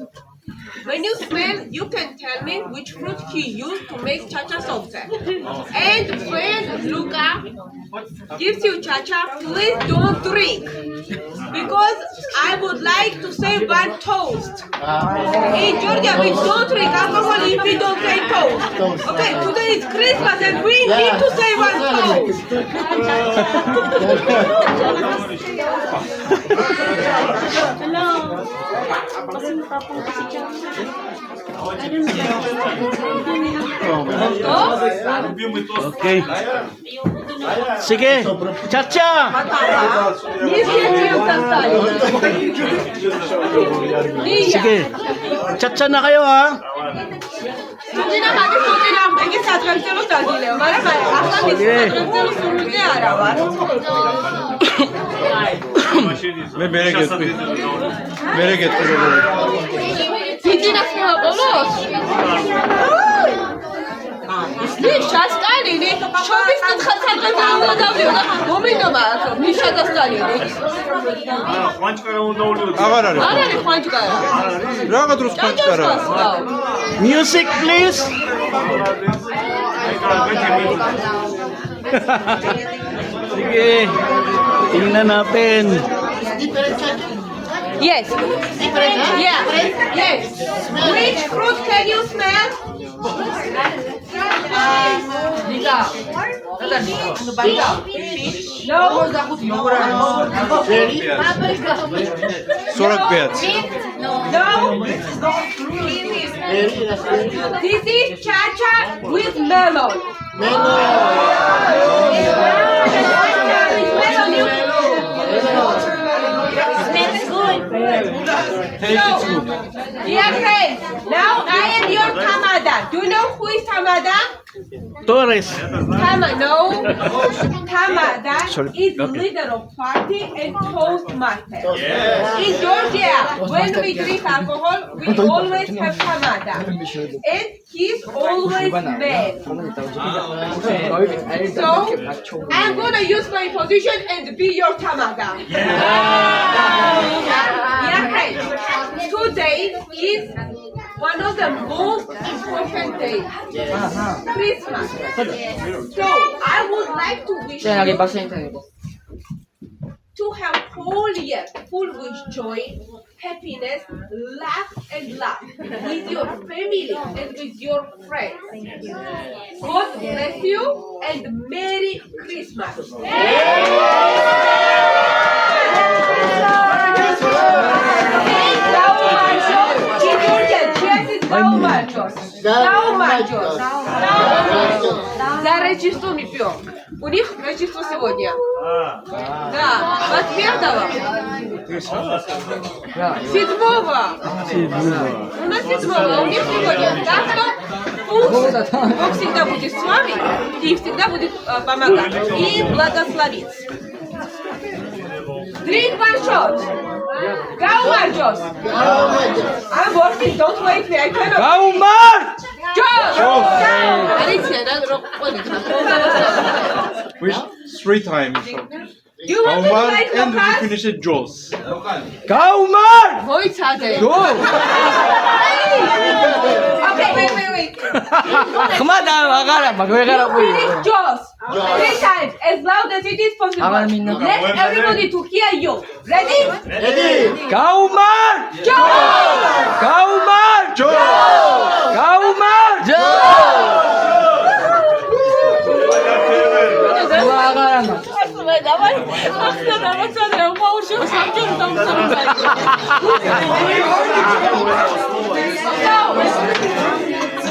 When you smell, you can tell me which fruit he used to make cha-cha sauce. And when Luca gives you cha-cha, please don't drink. Because I would like to say one toast. In Georgia, we don't drink alcohol if we don't say toast. Okay, today is Christmas and we need to say one toast. Okay. Sige. Cha-cha! Sige. Cha-cha na kayo ha. Ve bereket. Bereket. Misha Stalin, що ви тут хатали? Моментом, Misha Stalin. Agar arıyor. Ara ne Juanjkara? Raga duruz pançkara. Music please. Sige. Tingnan natin. Yes. Yeah. Yes. Which fruit can you smell? No. Sorak beyaz. No. This is cha-cha with melon. Smells good. So, dear friends, now I am your Tamada. Do you know who is Tamada? Torres. No. Tamada is leader of party and toastmaster. In Georgia, when we drink alcohol, we always have Tamada. And he's always mad. So, I'm gonna use my position and be your Tamada. Yeah, friends. Today is one of the most important days. Christmas. So, I would like to wish you to have whole year full with joy, happiness, laugh and laugh with your family and with your friends. God bless you and Merry Christmas. За Рождество не пьем. У них Рождество сегодня. Да, от 5-го. Седьмого. У нас 7-го, а у них сегодня. Так что пусть Бог всегда будет с вами и всегда будет помогать и благословить. Drink one shot. Gaumar Jos. I'm working, don't wait me, I cannot. Gaumar! Jos! Which 3 times. You want to Gaumar like and we Lucas? finish it Jaws. Gaumar! Voice hadi. Go! Okay, wait. Kumada, akala, magwekara po You finish Jos. 3 times, as loud as it is possible. Let everybody to hear you. Ready? Gaumar! Jos! Gaumar! Gaumar!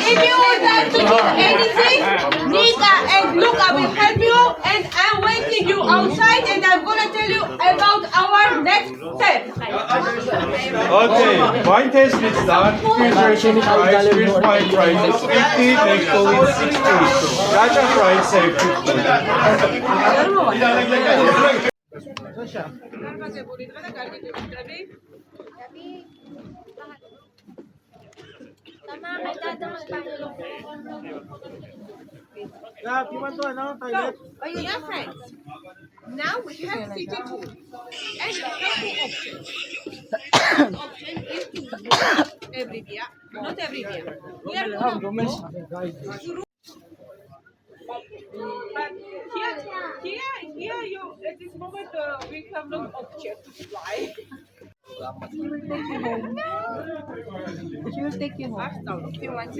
If you would like to do anything, Nika and Luca will help you, and I'm waiting you outside, and I'm gonna tell you about our next step. Okay, wine taste is done. Filtration price, fish wine price is 50, next one is 60. Gacha price say 50. Yeah, you want to announce toilet? Dear friends, now we have city tour, and we have 2 options. First option is to walk everywhere, not everywhere. We are gonna walk through. But here, you at this moment we have no option to fly. She will take you home. If you want to.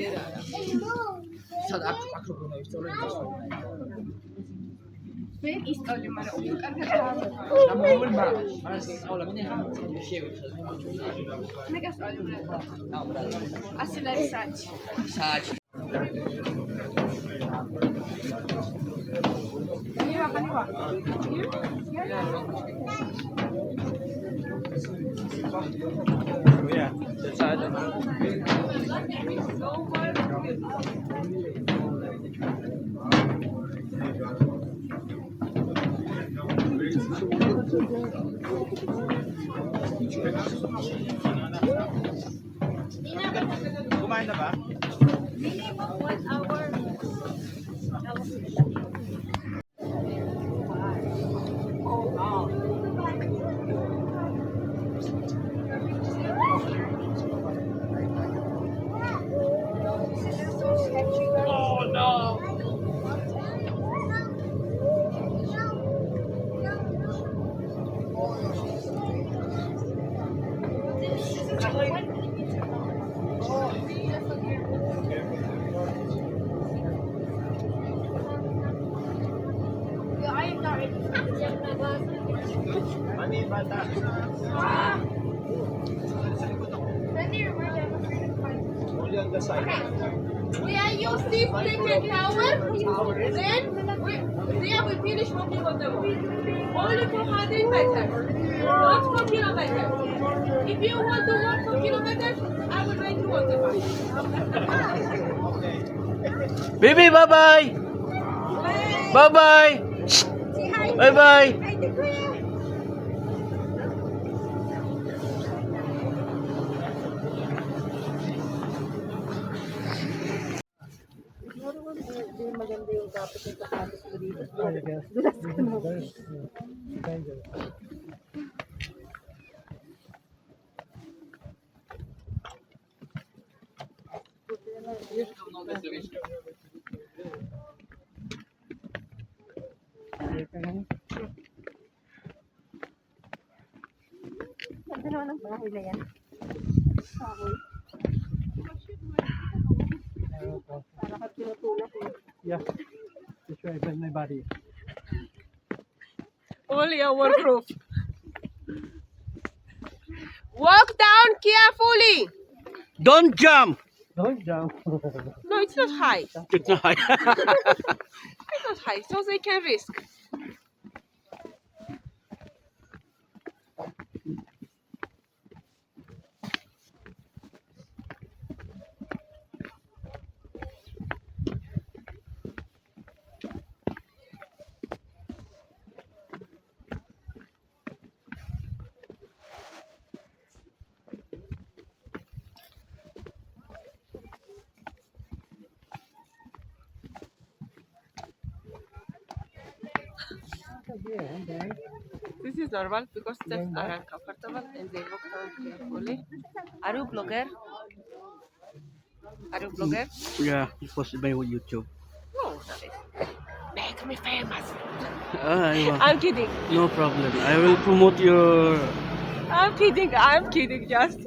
Where is all your money? Kumain na ba? We are using this cricket tower. Then we finish walking on the wall. Only for 100 meters, not for kilometers. If you want to walk for kilometers, I will wait you on the bus. Baby, bye-bye! Bye-bye! Bye-bye! Ganda naman ng Yeah. This way, bend my body. Only our group. Walk down carefully. Don't jump! Don't jump. No, it's not high. It's not high. It's not high, so they can risk. This is normal because steps are uncomfortable and they walk down carefully. Are you blogger? Are you blogger? Yeah, it's posted by YouTube. No, not it. Make me famous. I I'm kidding. No problem. I will promote your... I'm kidding. I'm kidding. Just.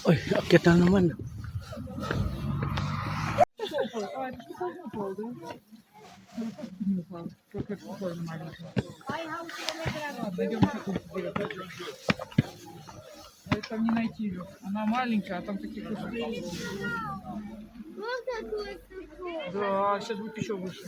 Uy, akit na naman. Там не найти ее. Она маленькая, а там такие куски. Да, сейчас будет еще выше.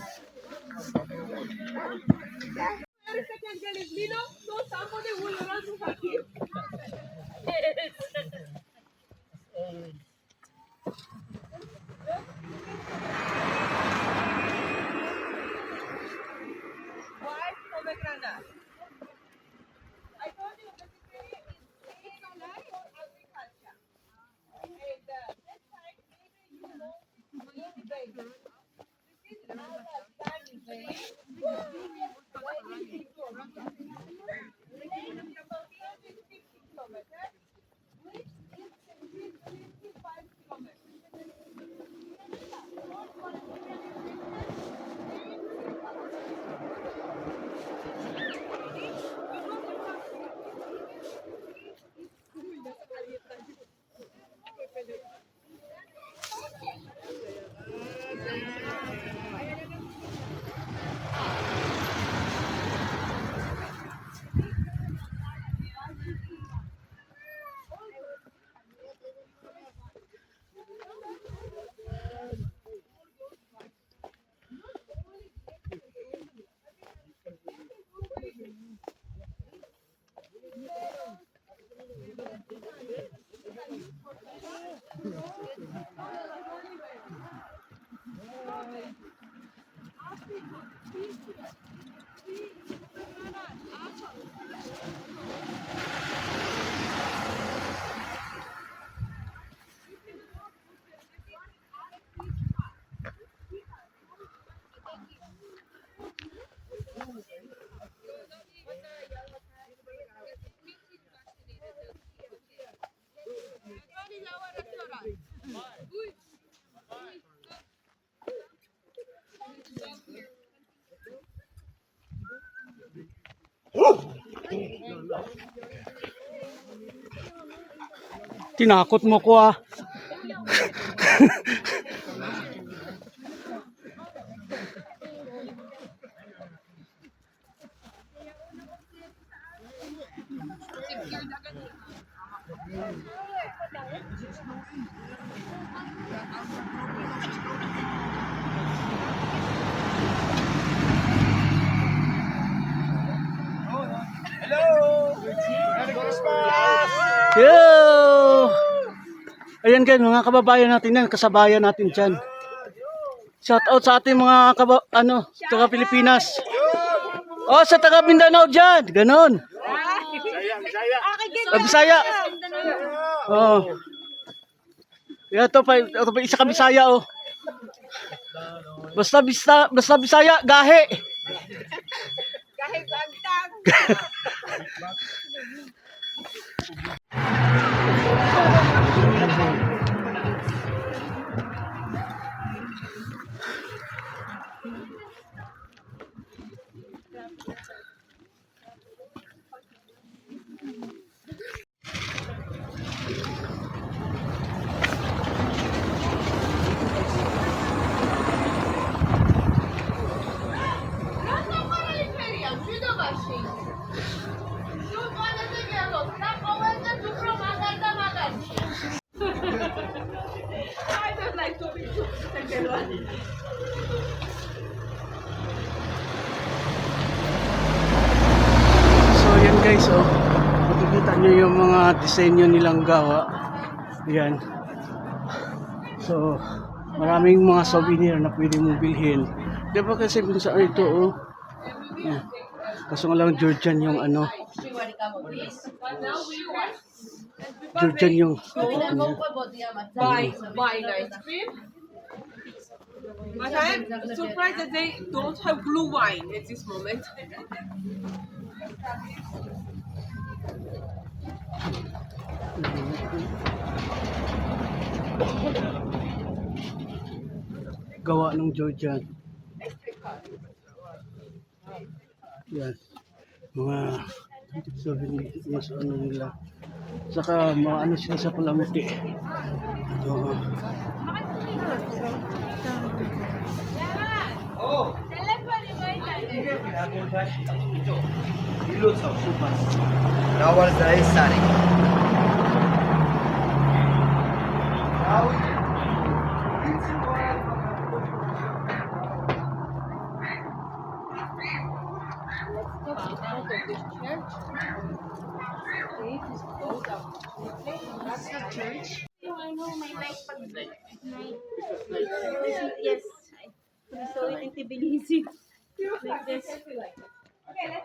Tinakot mo ko ah. Yo! Ayan guys, mga kababayan natin yan, kasabayan natin dyan. Shout out sa ating mga taga Pilipinas. Oh, sa taga Mindanao dyan, ganon. Bisaya. Oh. Ito pa isa ka Bisaya oh. Basta Bisaya, gahe. Gahe bagtag. So yan guys oh, makikita nyo yung mga disenyo nilang gawa. Yan. So maraming mga souvenir na pwede mong bilhin. Diba kasi sa ito oh. Yan. Kaso nga lang Georgian yung Georgian yung Buy ice cream. But I'm surprised that they don't have blue wine at this moment. gawa ng Georgian. Yan. Mga souvenir mas nila. Saka mga sila sa Palamuti. Oo. I know my life pag night. Yes. I saw it in Tbilisi. Like this.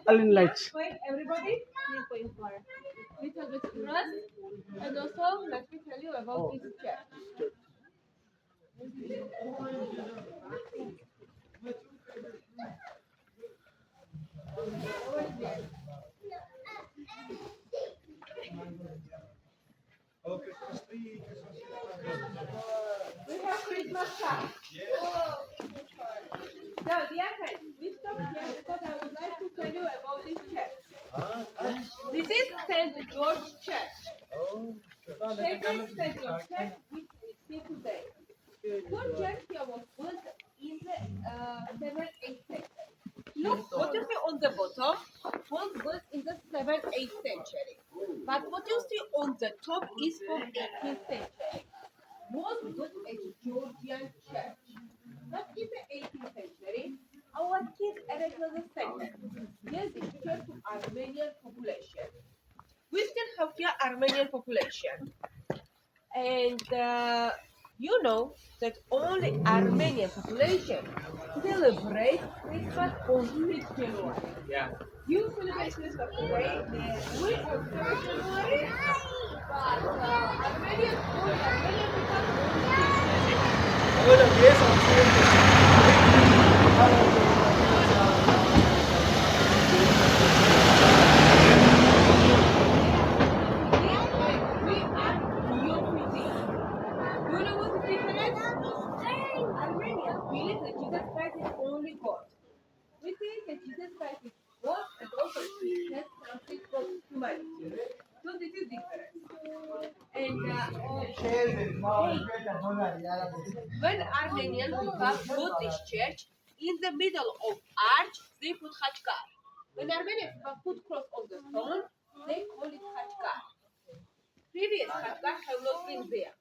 Alin lights? Everybody, Yun po yung car. little bit rest, and also let me tell you about this chair. We have Christmas cards. So, Diakon, we stop here because I would like to tell you about this church. This is St. George Church. Sacred St. George Church, which we see today. Good church here was built in the 7th, 8th century. Look, what you see on the bottom was built in the 7th, 8th century. But what you see on the top is from 18th century. Was built as Georgian church. But in the 18th century, our king Alexander II gave the church to Armenian population. We still have here Armenian population. And you know that only Armenian population celebrate Christmas on 6th January. Yeah. You celebrate Christmas today, we on 7th January, but Armenian people Armenians believe that Jesus Christ is only God. We think that Jesus Christ is God and also has something for humanity. So this is different. And when Armenians have Buddhist church, in the middle of arch, they put Khachkar. When Armenians put cross on the stone, they call it Khachkar. Previous Khachkar have not been there.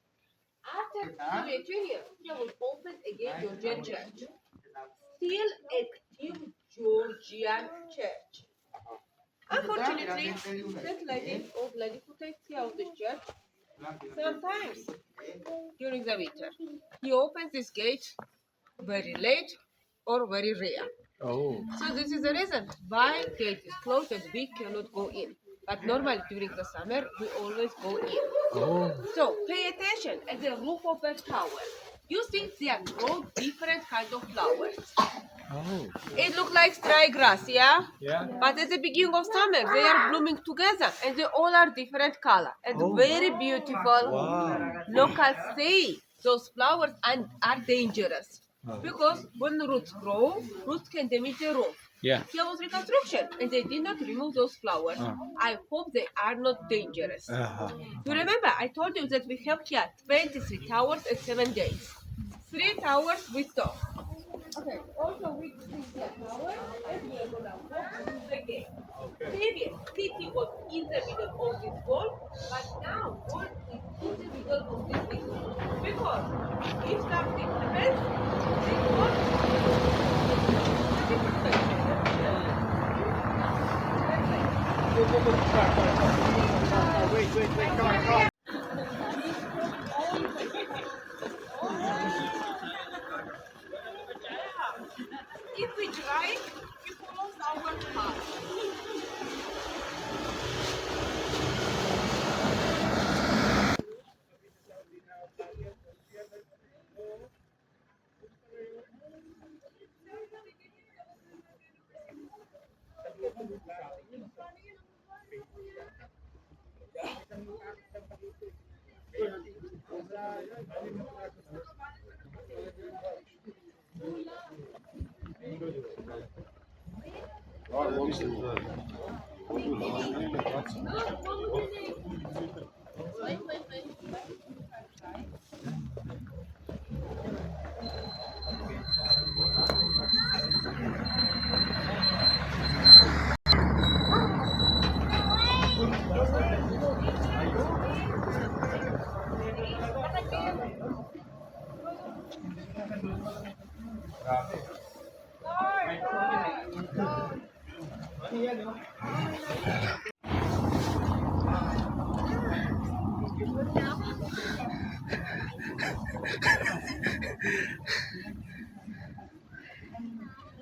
After Soviet Union, they was opened again Georgian church. Still active Georgian church. Unfortunately, that lady of lady who takes care of this church, sometimes during the winter, he opens this gate very late or very rare. Oh. So this is the reason why gate is closed and we cannot go in. But normally during the summer, we always go in. Oh. So pay attention at the roof of the tower. You see there grow different kind of flowers. Oh. It looks like dry grass, yeah? Yeah. But at the beginning of summer, they are blooming together and they all are different color and very beautiful. Wow. Locals say those flowers are dangerous because when roots grow, roots can damage the roof. Yeah. Here was reconstruction and they did not remove those flowers. I hope they are not dangerous. You remember, I told you that we have here 23 towers and 7 gates. 3 towers we stop. Okay, also we see the tower and we are gonna walk to the gate. Previous city was in the middle of this wall, but now wall is in the middle of this thing. Because if something happens, this wall if we drive, we follow our path.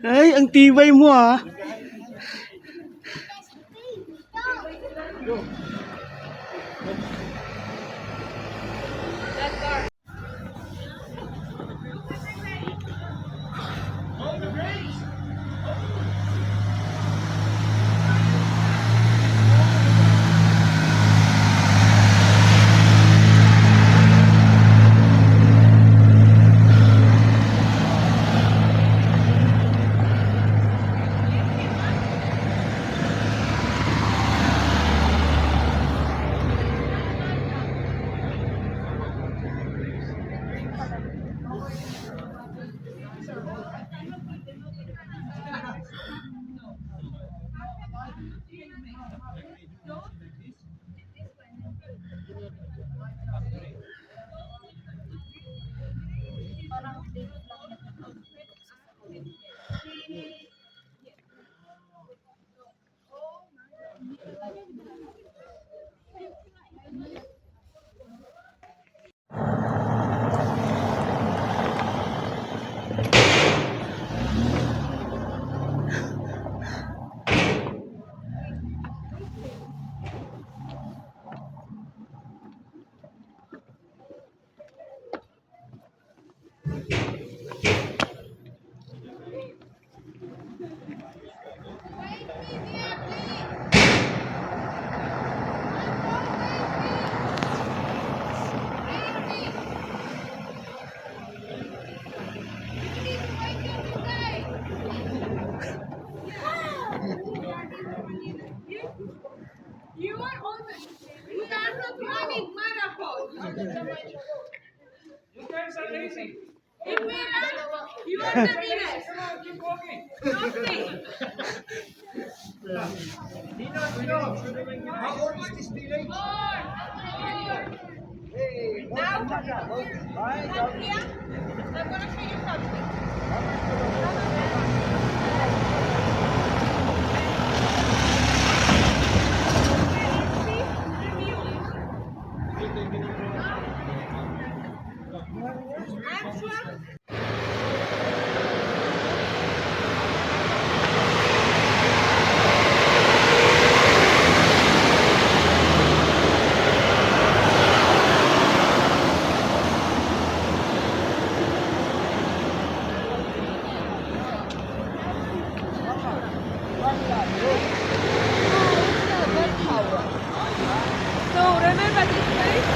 Ay, ang tibay mo ah. You guys are lazy. You are the winner. Keep walking. Not me. How old is this village? Now, come here. I'm gonna show you something. Action. So, remember this place?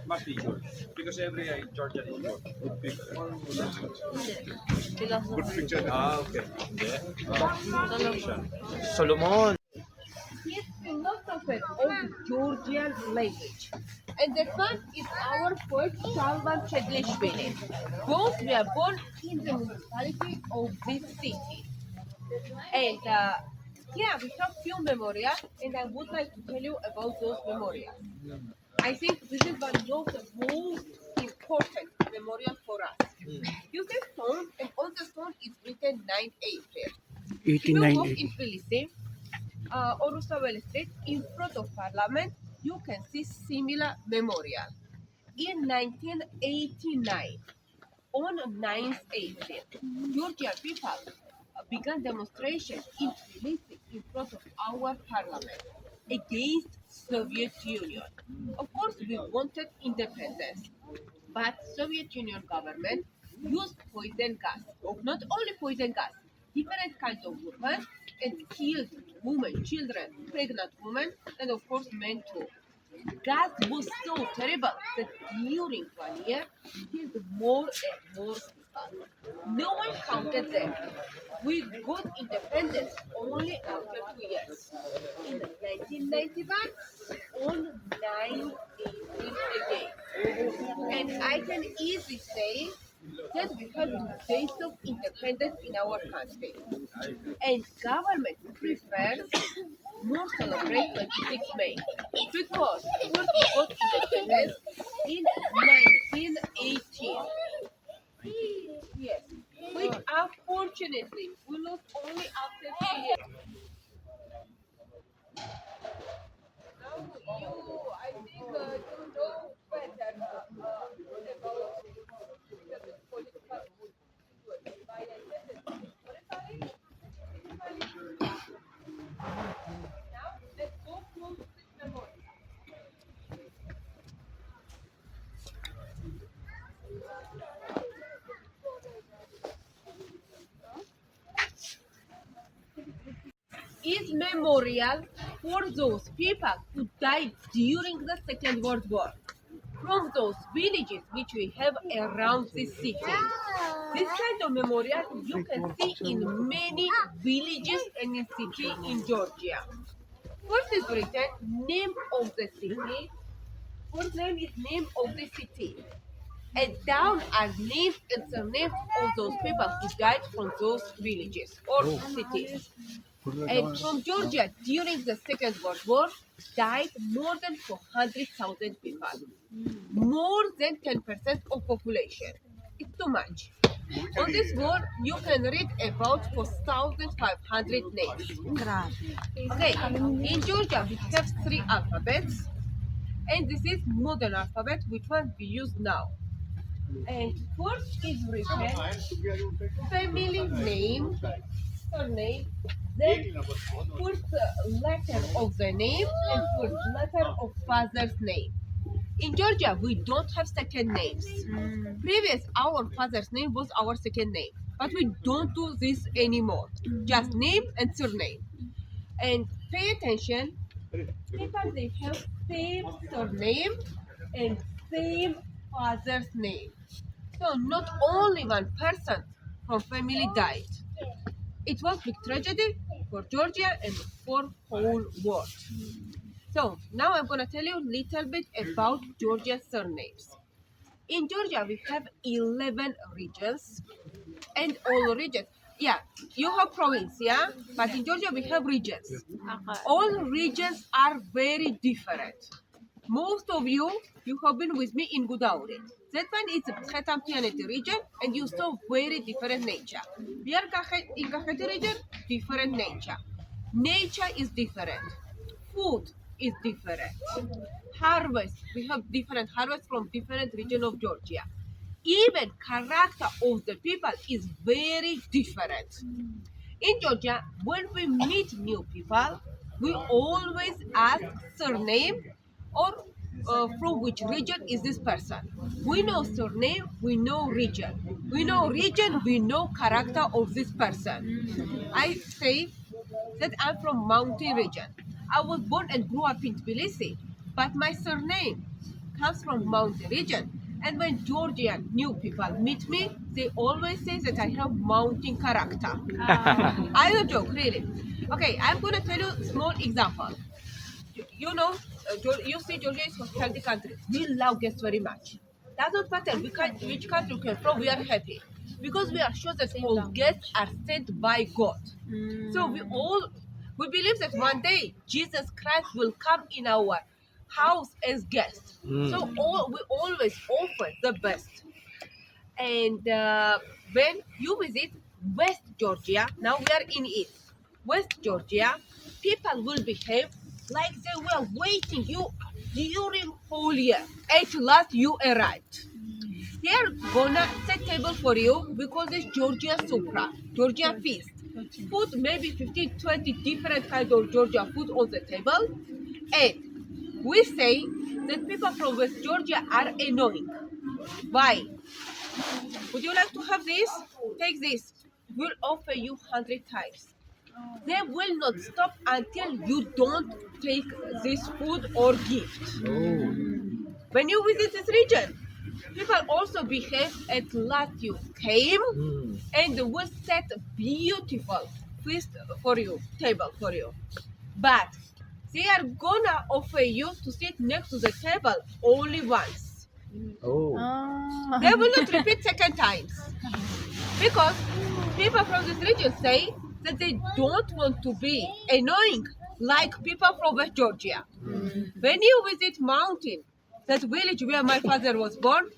Must be George. Because every Georgian is George. Good picture. Ah, okay. Solomon. Is philosopher of Georgian language. And the first is our poet Shalvan Chedlishvili. Both were born in the municipality of this city. And here we have few memorials, and I would like to tell you about those memorials. I think this is one of the most important memorials for us. You see stone, and on the stone is written 9 April. If you walk 89. in Tbilisi, or Roosevelt Street, in front of Parliament, you can see similar memorial. In 1989, on 9th April, Georgian people began demonstration in Tbilisi in front of our parliament against Soviet Union. Of course, we wanted independence, but Soviet Union government used poison gas. Not only poison gas, different kinds of weapons, and killed women, children, pregnant women, and of course men too. Gas was so terrible that during 1 year, killed more and more people. No one counted them. We got independence only after 2 years. In 1991, on 9/18 again. And I can easily say that we have the days of independence in our country. And government prefers not celebrate 26 May because first we got independence in 1918. Yes, which unfortunately we lost only after 2 years. Now I think you know better about the political Now let's go through this memory. Is memorial for those people who died during the Second World War from those villages which we have around this city. This kind of memorial you can see in many villages and in city in Georgia. First is written name of the city. First name is name of the city. And down are names and surnames of those people who died from those villages or cities. And from Georgia during the Second World War died more than 400,000 people. More than 10% of population. It's too much. On this war, you can read about 4,500 names. Okay, in Georgia we have 3 alphabets, and this is modern alphabet, which one we use now. And first is written family name, surname, then first letter of the name and first letter of father's name. In Georgia, we don't have second names. Previous, our father's name was our second name, but we don't do this anymore. Just name and surname. And pay attention, people they have same surname and same father's name. So not only one person from family died. It was big tragedy for Georgia and for whole world. So now I'm gonna tell you a little bit about Georgia's surnames. In Georgia we have 11 regions and all regions. Yeah, you have province, yeah? But in Georgia we have regions. All regions are very different. Most of you have been with me in Gudauri. That one is Khatam region and you saw very different nature. Here in Kakheti region, different nature. Nature is different. Food is different. Harvest, we have different harvests from different region of Georgia. Even character of the people is very different. In Georgia, when we meet new people, we always ask surname or from which region is this person. We know surname, we know region. We know region, we know character of this person. I say that I'm from mountain region. I was born and grew up in Tbilisi, but my surname comes from mountain region. And when Georgian new people meet me, they always say that I have mountain character. I don't joke, really. Okay, I'm going to tell you a small example. You know, you see Georgia is a hospitality country. We love guests very much. Doesn't matter which country you came from, we are happy. Because we are sure that all guests are sent by God. So we believe that one day Jesus Christ will come in our house as guest. So we always offer the best. And when you visit West Georgia, now we are in it. West Georgia, people will behave like they were waiting you during whole year. At last you arrived. They're gonna set table for you because it's Georgia Supra, Georgia feast. Put maybe 15, 20 different kinds of Georgia food on the table. And we say that people from West Georgia are annoying. Why? Would you like to have this? Take this. We'll offer you 100 times. They will not stop until you don't take this food or gift. When you visit this region, people also behave at last you came and will set a beautiful feast for you, table for you. But they are gonna offer you to sit next to the table only once. They will not repeat second times. Because people from this region say that they don't want to be annoying like people from West Georgia. When you visit mountain, that village where my father was born,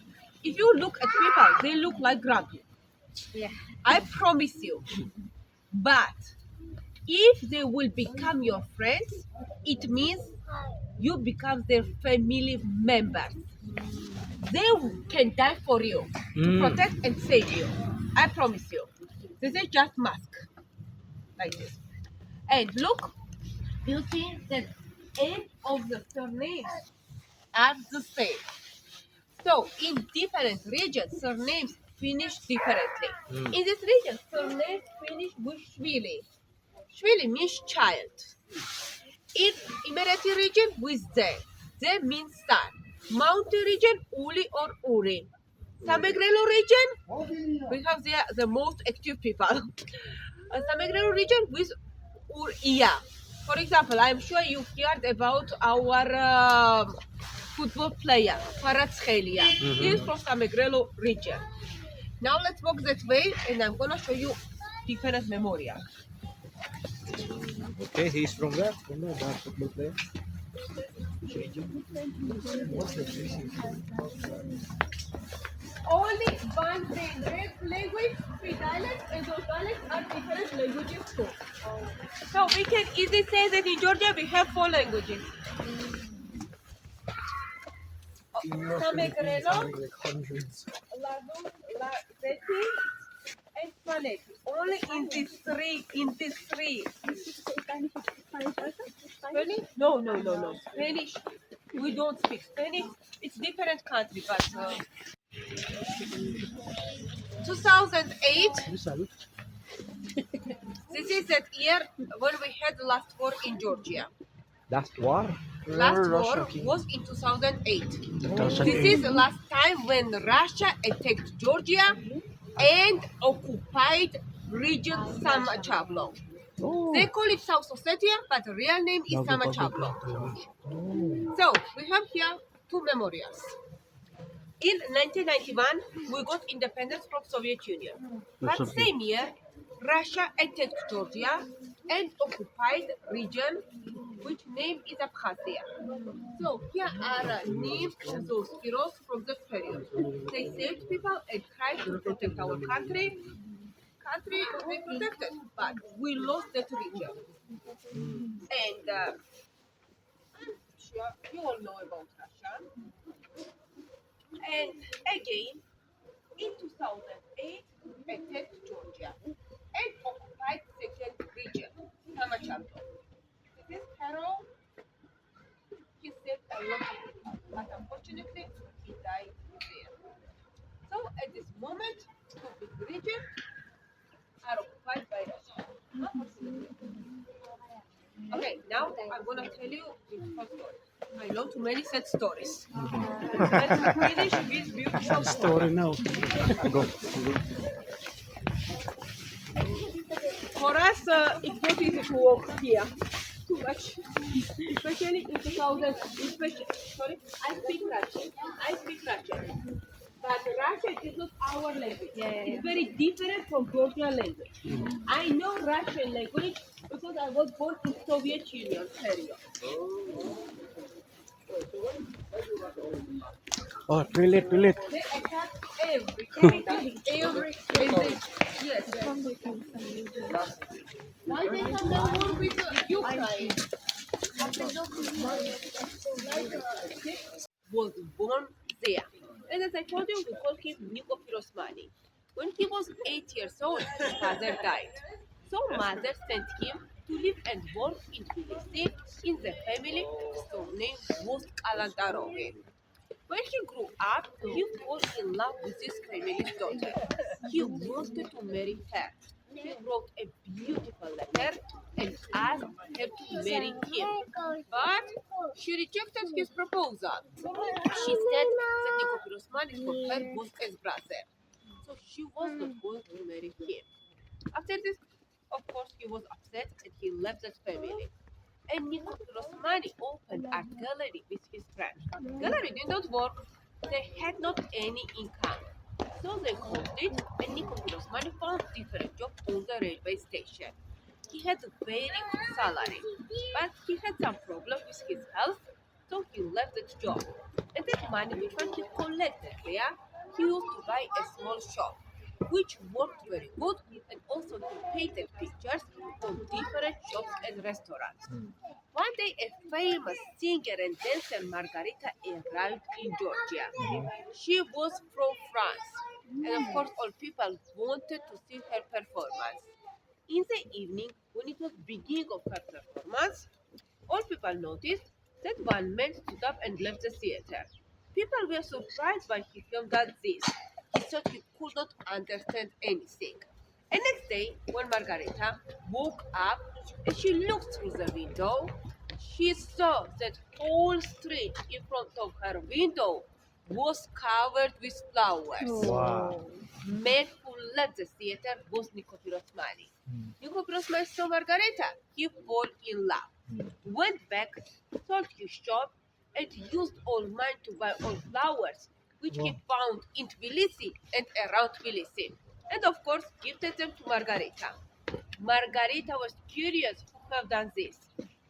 if you look at people, they look like grumpy. I promise you. But if they will become your friends, it means you become their family members. They can die for you to protect and save you. I promise you. This is just mask. Like this. And look, you see that end of the surnames are the same. So in different regions, surnames finish differently. In this region, surnames finish with Shvili. Shvili means child. In Emirati region, with Ze. Ze means son. Mountain region, Uli or Uri. Samegrelo region, we have the most active people. Samegrelo region with Uriya. For example, I'm sure you heard about our football player, Farad Schelia. He is from Samegrelo region. Now let's walk that way and I'm going to show you different memorial. Okay, he's from that football player. Only one language, three dialects, and those dialects are different languages too. So we can easily say that in Georgia we have 4 languages. Samegrelo, Lazetti, and Spalletti. Only in these three. Spanish? No. Spanish. We don't speak Spanish. It's different country, but 2008. This is that year when we had the last war in Georgia. Last war? Last war was in 2008. This is the last time when Russia attacked Georgia and occupied region Samachablo. They call it South Ossetia, but the real name is Samachablo. So we have here two memorials. In 1991, we got independence from Soviet Union. But same year, Russia attacked Georgia and occupied region which name is Abkhazia. So here are names of those heroes from that period. They saved people and tried to protect our country. Country we protected, but we lost that region. And sure you all know about Russia. And again, in 2008, attacked Georgia and occupied second region, Samachablo. This hero, he saved a lot of people, but unfortunately, he died there. So at this moment, two big regions are occupied by Russia. Okay, now I'm gonna tell you beautiful story. I know too many sad stories. Let's finish with beautiful story now. For us, it's not easy to walk here. Too much, especially in 2000. Sorry, I speak Russian. But Russian is not our language. It's very different from Georgian language. I know Russian language because I was born in Soviet Union period. Oh, toilet. They attack every. Yes. Why they have no war with Ukraine? Was born there. And as I told you, we call him Niko Pirosmani. When he was 8 years old, his father died. So mother sent him to live and work in Tbilisi in the family named Vost Kalantarovi. When he grew up, he fell in love with his family's daughter. He wanted to marry her. He wrote a beautiful letter and asked her to marry him. But she rejected his proposal. She said that Niko Pirosmani for her was his brother. So she was not going to marry him. After this, of course, he was upset and he left that family. And Niko Pirosmani opened art gallery with his friend. Gallery did not work. They had not any income. So they closed it and Niko Pirosmani found different job on the railway station. He had a very good salary, but he had some problem with his health, so he left that job. And that money which one he collected there, he used to buy a small shop, which worked very good, and also he painted pictures from different shops and restaurants. One day, a famous singer and dancer, Margarita, arrived in Georgia. She was from France, and of course, all people wanted to see her performance. In the evening, when it was beginning of her performance, all people noticed that one man stood up and left the theater. People were surprised by he filmed that this. He thought he could not understand anything. And next day, when Margarita woke up and she looked through the window, she saw that whole street in front of her window was covered with flowers. Wow. Man who left the theater was Niko Pirosmani. Niko Pirosmani saw Margarita. He fell in love. Went back, sold his shop, and used all money to buy all flowers, which he found in Tbilisi and around Tbilisi. And of course, gifted them to Margarita. Margarita was curious who have done this.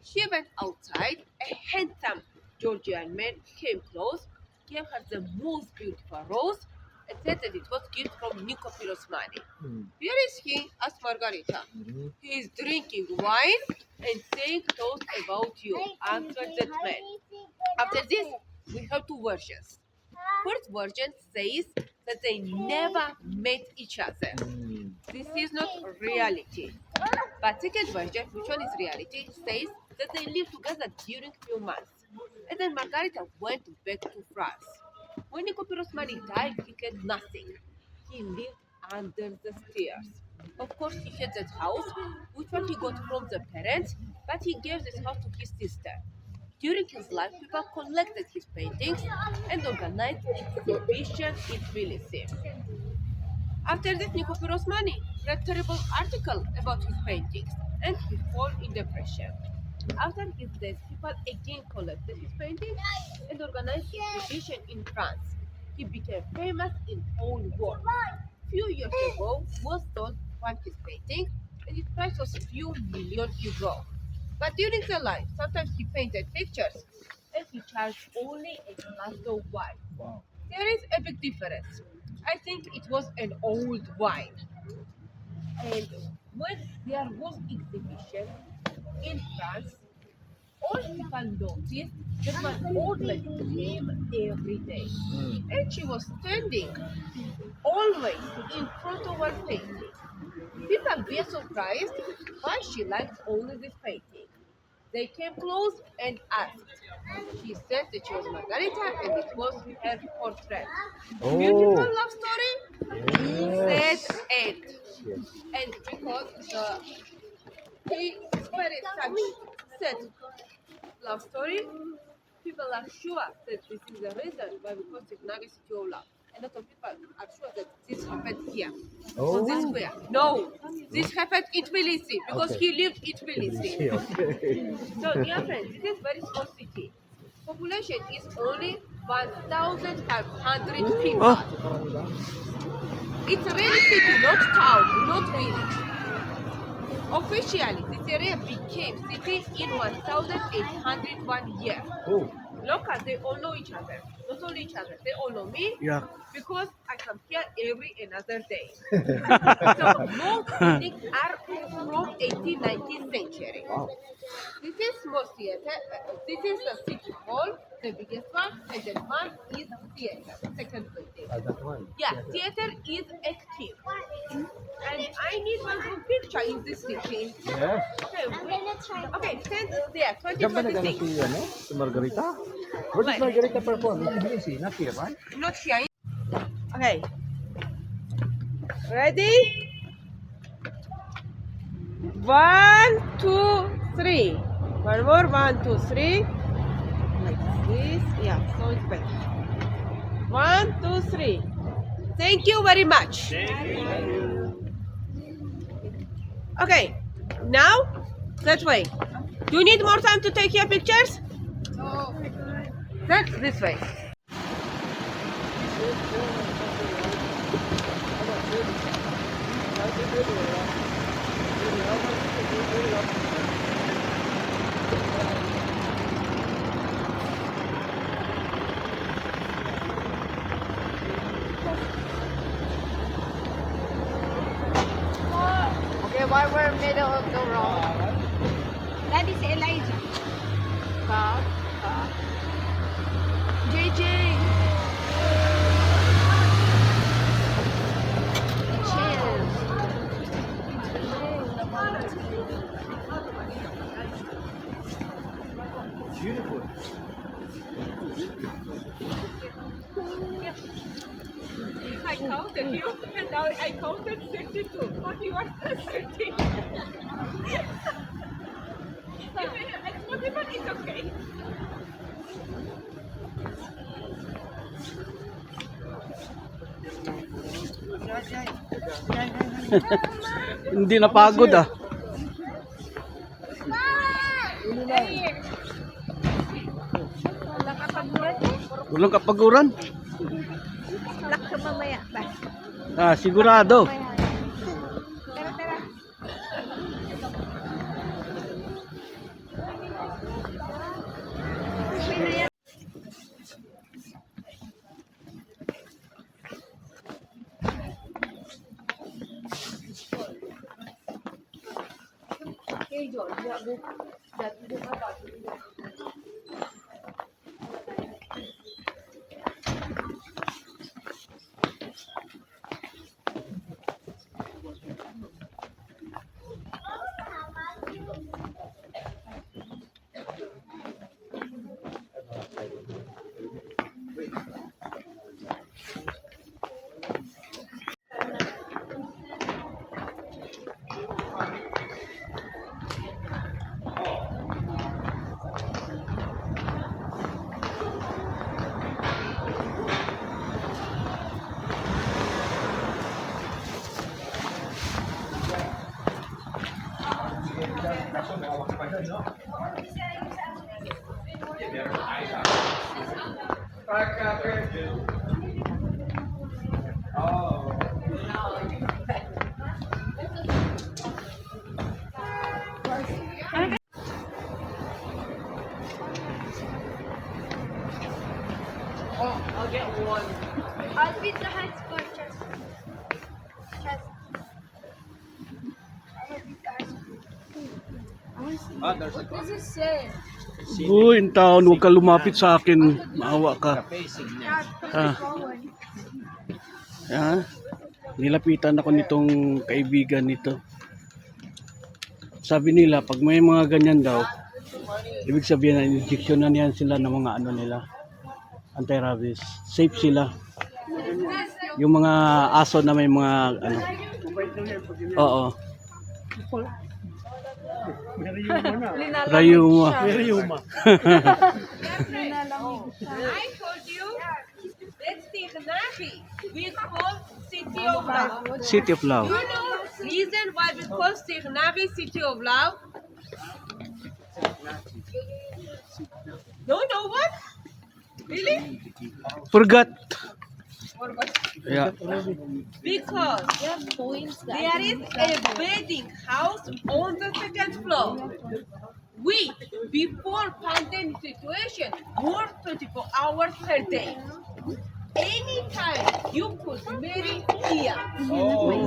She went outside. A handsome Georgian man came close, gave her the most beautiful rose, and said that it was gift from Niko Pirosmani. Where is he? Asked Margarita. He is drinking wine and saying toast about you, answered that man. After this, we have two versions. First version says that they never met each other. This is not reality. But second version, which one is reality, says that they lived together during few months. And then Margarita went back to France. When Nico Pirosmani died, he had nothing. He lived under the stairs. Of course, he had that house, which one he got from the parents, but he gave this house to his sister. During his life, people collected his paintings and organized exhibitions in Tbilisi. After that, Nico Pirosmani read terrible article about his paintings and he fell in depression. After his death, people again collected his paintings and organized exhibition in France. He became famous in whole world. Few years ago, was sold one his painting and its price was few million euros. But during the life, sometimes he painted pictures and he charged only a glass of wine. There is a big difference. I think it was an old wine. And when there was exhibition in France, all people noticed that my old lady came every day. And she was standing always in front of her painting. People were surprised why she liked only this painting. They came close and asked. She said that she was Margarita and it was her portrait. Beautiful love story? Said end. And because he is very such sad love story, people are sure that this is the reason why we call Signagi City of Love. A lot of people are sure that this happened here, on this square. No, this happened in Tbilisi because he lived in Tbilisi. So, dear friends, this is very small city. Population is only 1,500 people. It's a really city, not town, not village. Officially, this area became city in 1,801 year. Locals, they all know each other. Not only each other, they all know me because I come here every another day. So most buildings are from 18th, 19th century. This is small theater. This is the city hall, the biggest one, and then one is theater, second building. Yeah, theater is active. And I need one good picture in this city. Okay, stand there, 2026. Si Margarita? Where did Margarita perform? In Tbilisi, not here, right? Not here. Okay. Ready? 1, 2, 3. One more. 1, 2, 3. Like this. Yeah, so it's better. 1, 2, 3. Thank you very much. Okay. Now, that way. Do you need more time to take your pictures? No. That's this way. Okay, while we're middle of the road. That is Elijah. JJ. Beautiful. I counted you, and now I counted 62, but you are still 30. Whatever is okay. Hindi napagod ah. Walang kapaguran. Lock ka mamaya ba? Ah, sigurado. Tara, tara. Okay, John, you have to I'll get one. I'll be the high score chess. Chess. This is safe. Uy, in taon, huwag ka lumapit sa akin. Maawa ka. Ah. Yan. Nilapitan ako nitong kaibigan nito. Sabi nila, pag may mga ganyan daw, ibig sabihin na injeksyonan yan sila ng mga ano nila, anti-rabies. Safe sila. Yung mga aso na may mga ano. Oo. Rayuma. I told you that's Tignahi. We call City of Love. City of Love. You know reason why we call Tignahi City of Love? Don't know what? Really? Forgot. Yeah. Because there is a wedding house on the second floor. We, before pandemic situation, work 24 hours per day. Anytime you could marry here. Small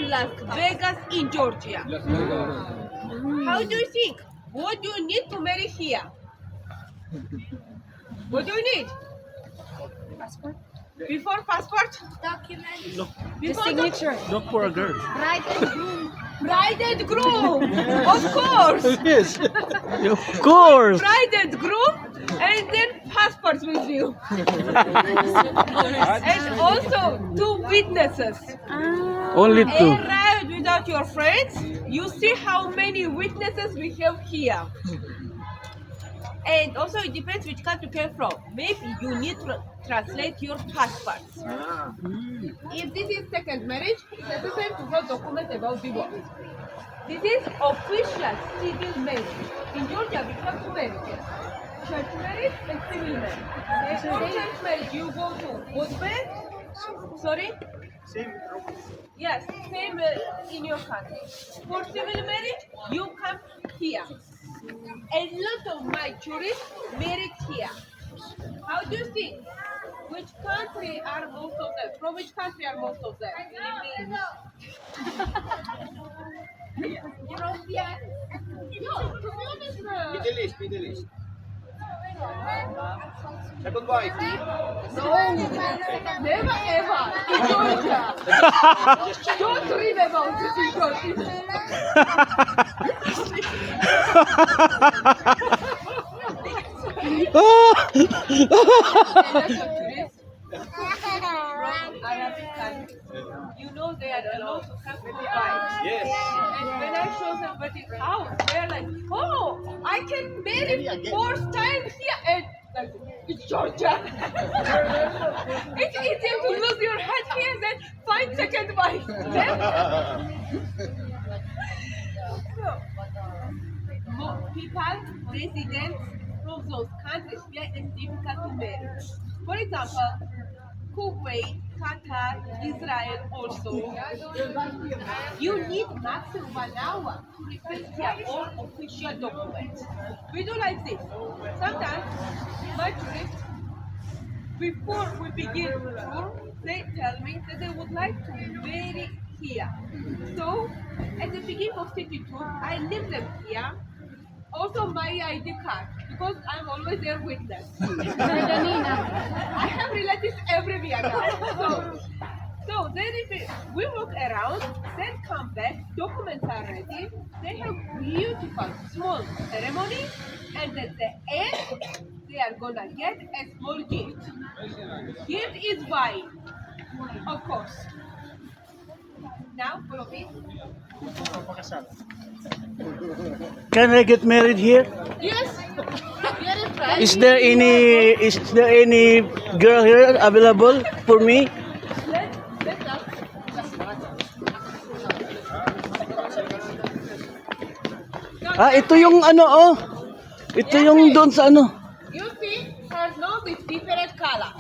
Las Vegas in Georgia. How do you think? What do you need to marry here? What do you need? Passport. Before passport? Documents. Before Signature. Look for a girl. Bride and groom. Bride and groom, of course. Yes. Of course. Bride and groom, and then passports with you. And also 2 witnesses. Only two. A ride without your friends, you see how many witnesses we have here. And also it depends which country you came from. Maybe you need to translate your passports. If this is second marriage, it's necessary to have document about divorce. This is official civil marriage. In Georgia, we have 2 marriages. Church marriage and civil marriage. For church marriage, you go to Uzbek. Sorry? Yes, same in your country. For civil marriage, you come here. A lot of my tourists married here. How do you think? Which country are most of them? From which country are most of them? European? No, to be honest, Middle East. Second wife. no, never ever. In Georgia. Don't read about this in Georgia. Arabic countries. You know they are allowed to come to Dubai. Yes. And when I show them wedding house, they're like, oh, I can marry 4 times here. And like, it's Georgia. It's easier to lose your head here than find second wife. More people, residents from those countries, here is difficult to marry. For example, Kuwait, Qatar, Israel also. You need maximum 1 hour to request here all official documents. We do like this. Sometimes my tourists, before we begin the tour, they tell me that they would like to marry here. So at the beginning of city tour, I leave them here. Also my ID card, because I'm always their witness. I have relatives everywhere now. So then we walk around, then come back, documents are ready. They have beautiful small ceremony, and at the end, they are gonna get a small gift. Gift is wine, of course. Now, follow me. Can I get married here? Yes, very fine. Is there any girl here available for me? Let's ask. No, Ah, ito yung ano, oh. Ito yung doon sa ano. You see, her nose is different color.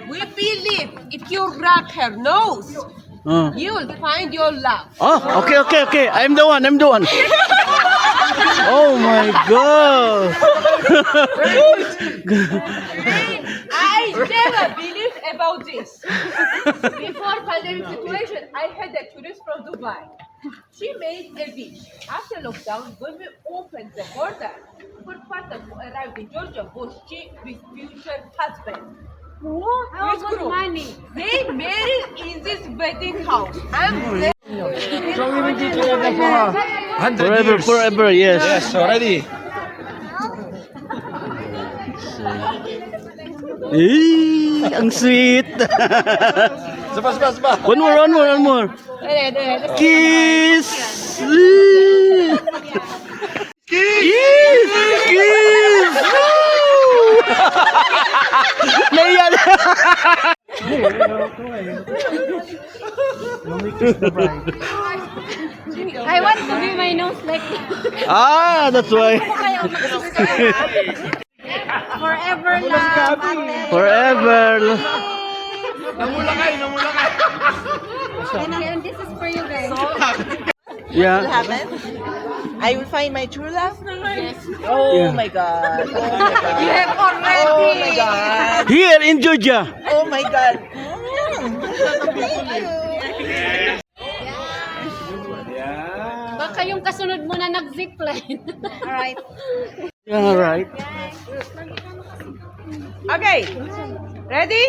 We believe if you rub her nose, you will find your love. Oh, okay. I'm the one. Oh my God. I never believed about this. Before pandemic situation, I had a tourist from Dubai. She made a wish. After lockdown, when we opened the border, first person who arrived in Georgia was she with future husband. How With much group. money? They married in this wedding house. Forever, yes. Yes, already. Ang sweet. Saba. One more. Kiss. Kiss. Naiya na. I want to be my nose like Ah, that's why. forever love. Forever. And this is for you guys. Yeah. I will find my true love. Yes. Oh my God. Oh my God. You have already. Oh my God. Here in Georgia. Oh my God. Baka yung kasunod mo na nag-zipline. Alright. Yeah, right. Okay. Ready?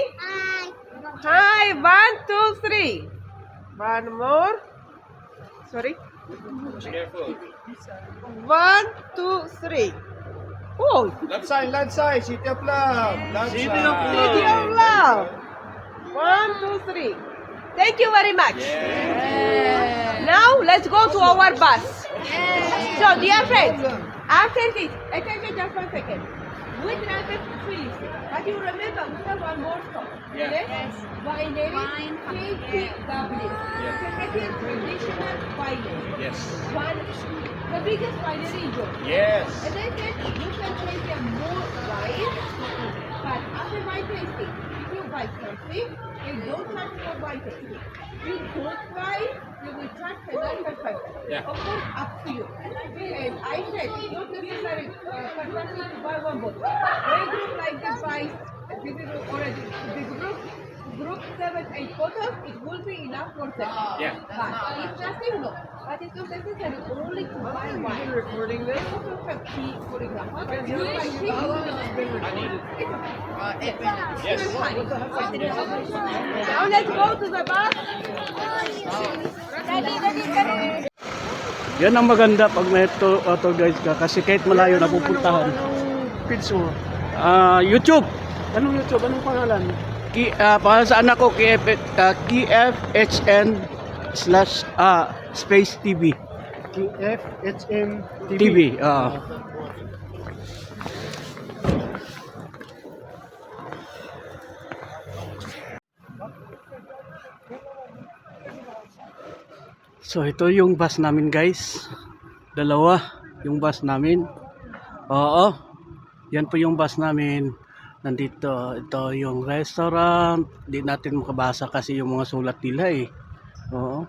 Hi. 1, 2, 3. One more. Sorry. 1, 2, 3. Oh, Left side, city of love. city of love. 1, 2, 3. Thank you very much. Now let's go to our bus. So, dear friends, after this, attention just 1 second. We travel to Philippines, but you remember we have one more stop. Yes. Winery KTW. Canadian traditional winery. Yes. One, the biggest winery in Georgia. Yes. And I said you can taste them more wine, but after wine tasting, if you buy something, you don't charge for wine tasting. You don't buy, you will charge another person. Yeah. Of course, up to you. And I said, not necessary compulsory to buy one bottle. When group like this buys, this is already big group 7, 8 bottles, it will be enough for them. Yeah. But if nothing, no. But it's not necessary only to buy wine. Recording this? Also have tea, for example. You like tea? Yes. Now let's go to the bus. Ready. Yan ang maganda pag may tour guide ka kasi kahit malayo na pupuntahan. YouTube. Anong YouTube? Anong pangalan? Para sa anak ko, KFHN space TV. KFHM TV. So ito yung bus namin guys. Dalawa yung bus namin. Oo. Yan po yung bus namin. Nandito, ito yung restaurant. Di natin makabasa kasi yung mga sulat nila eh. Oo.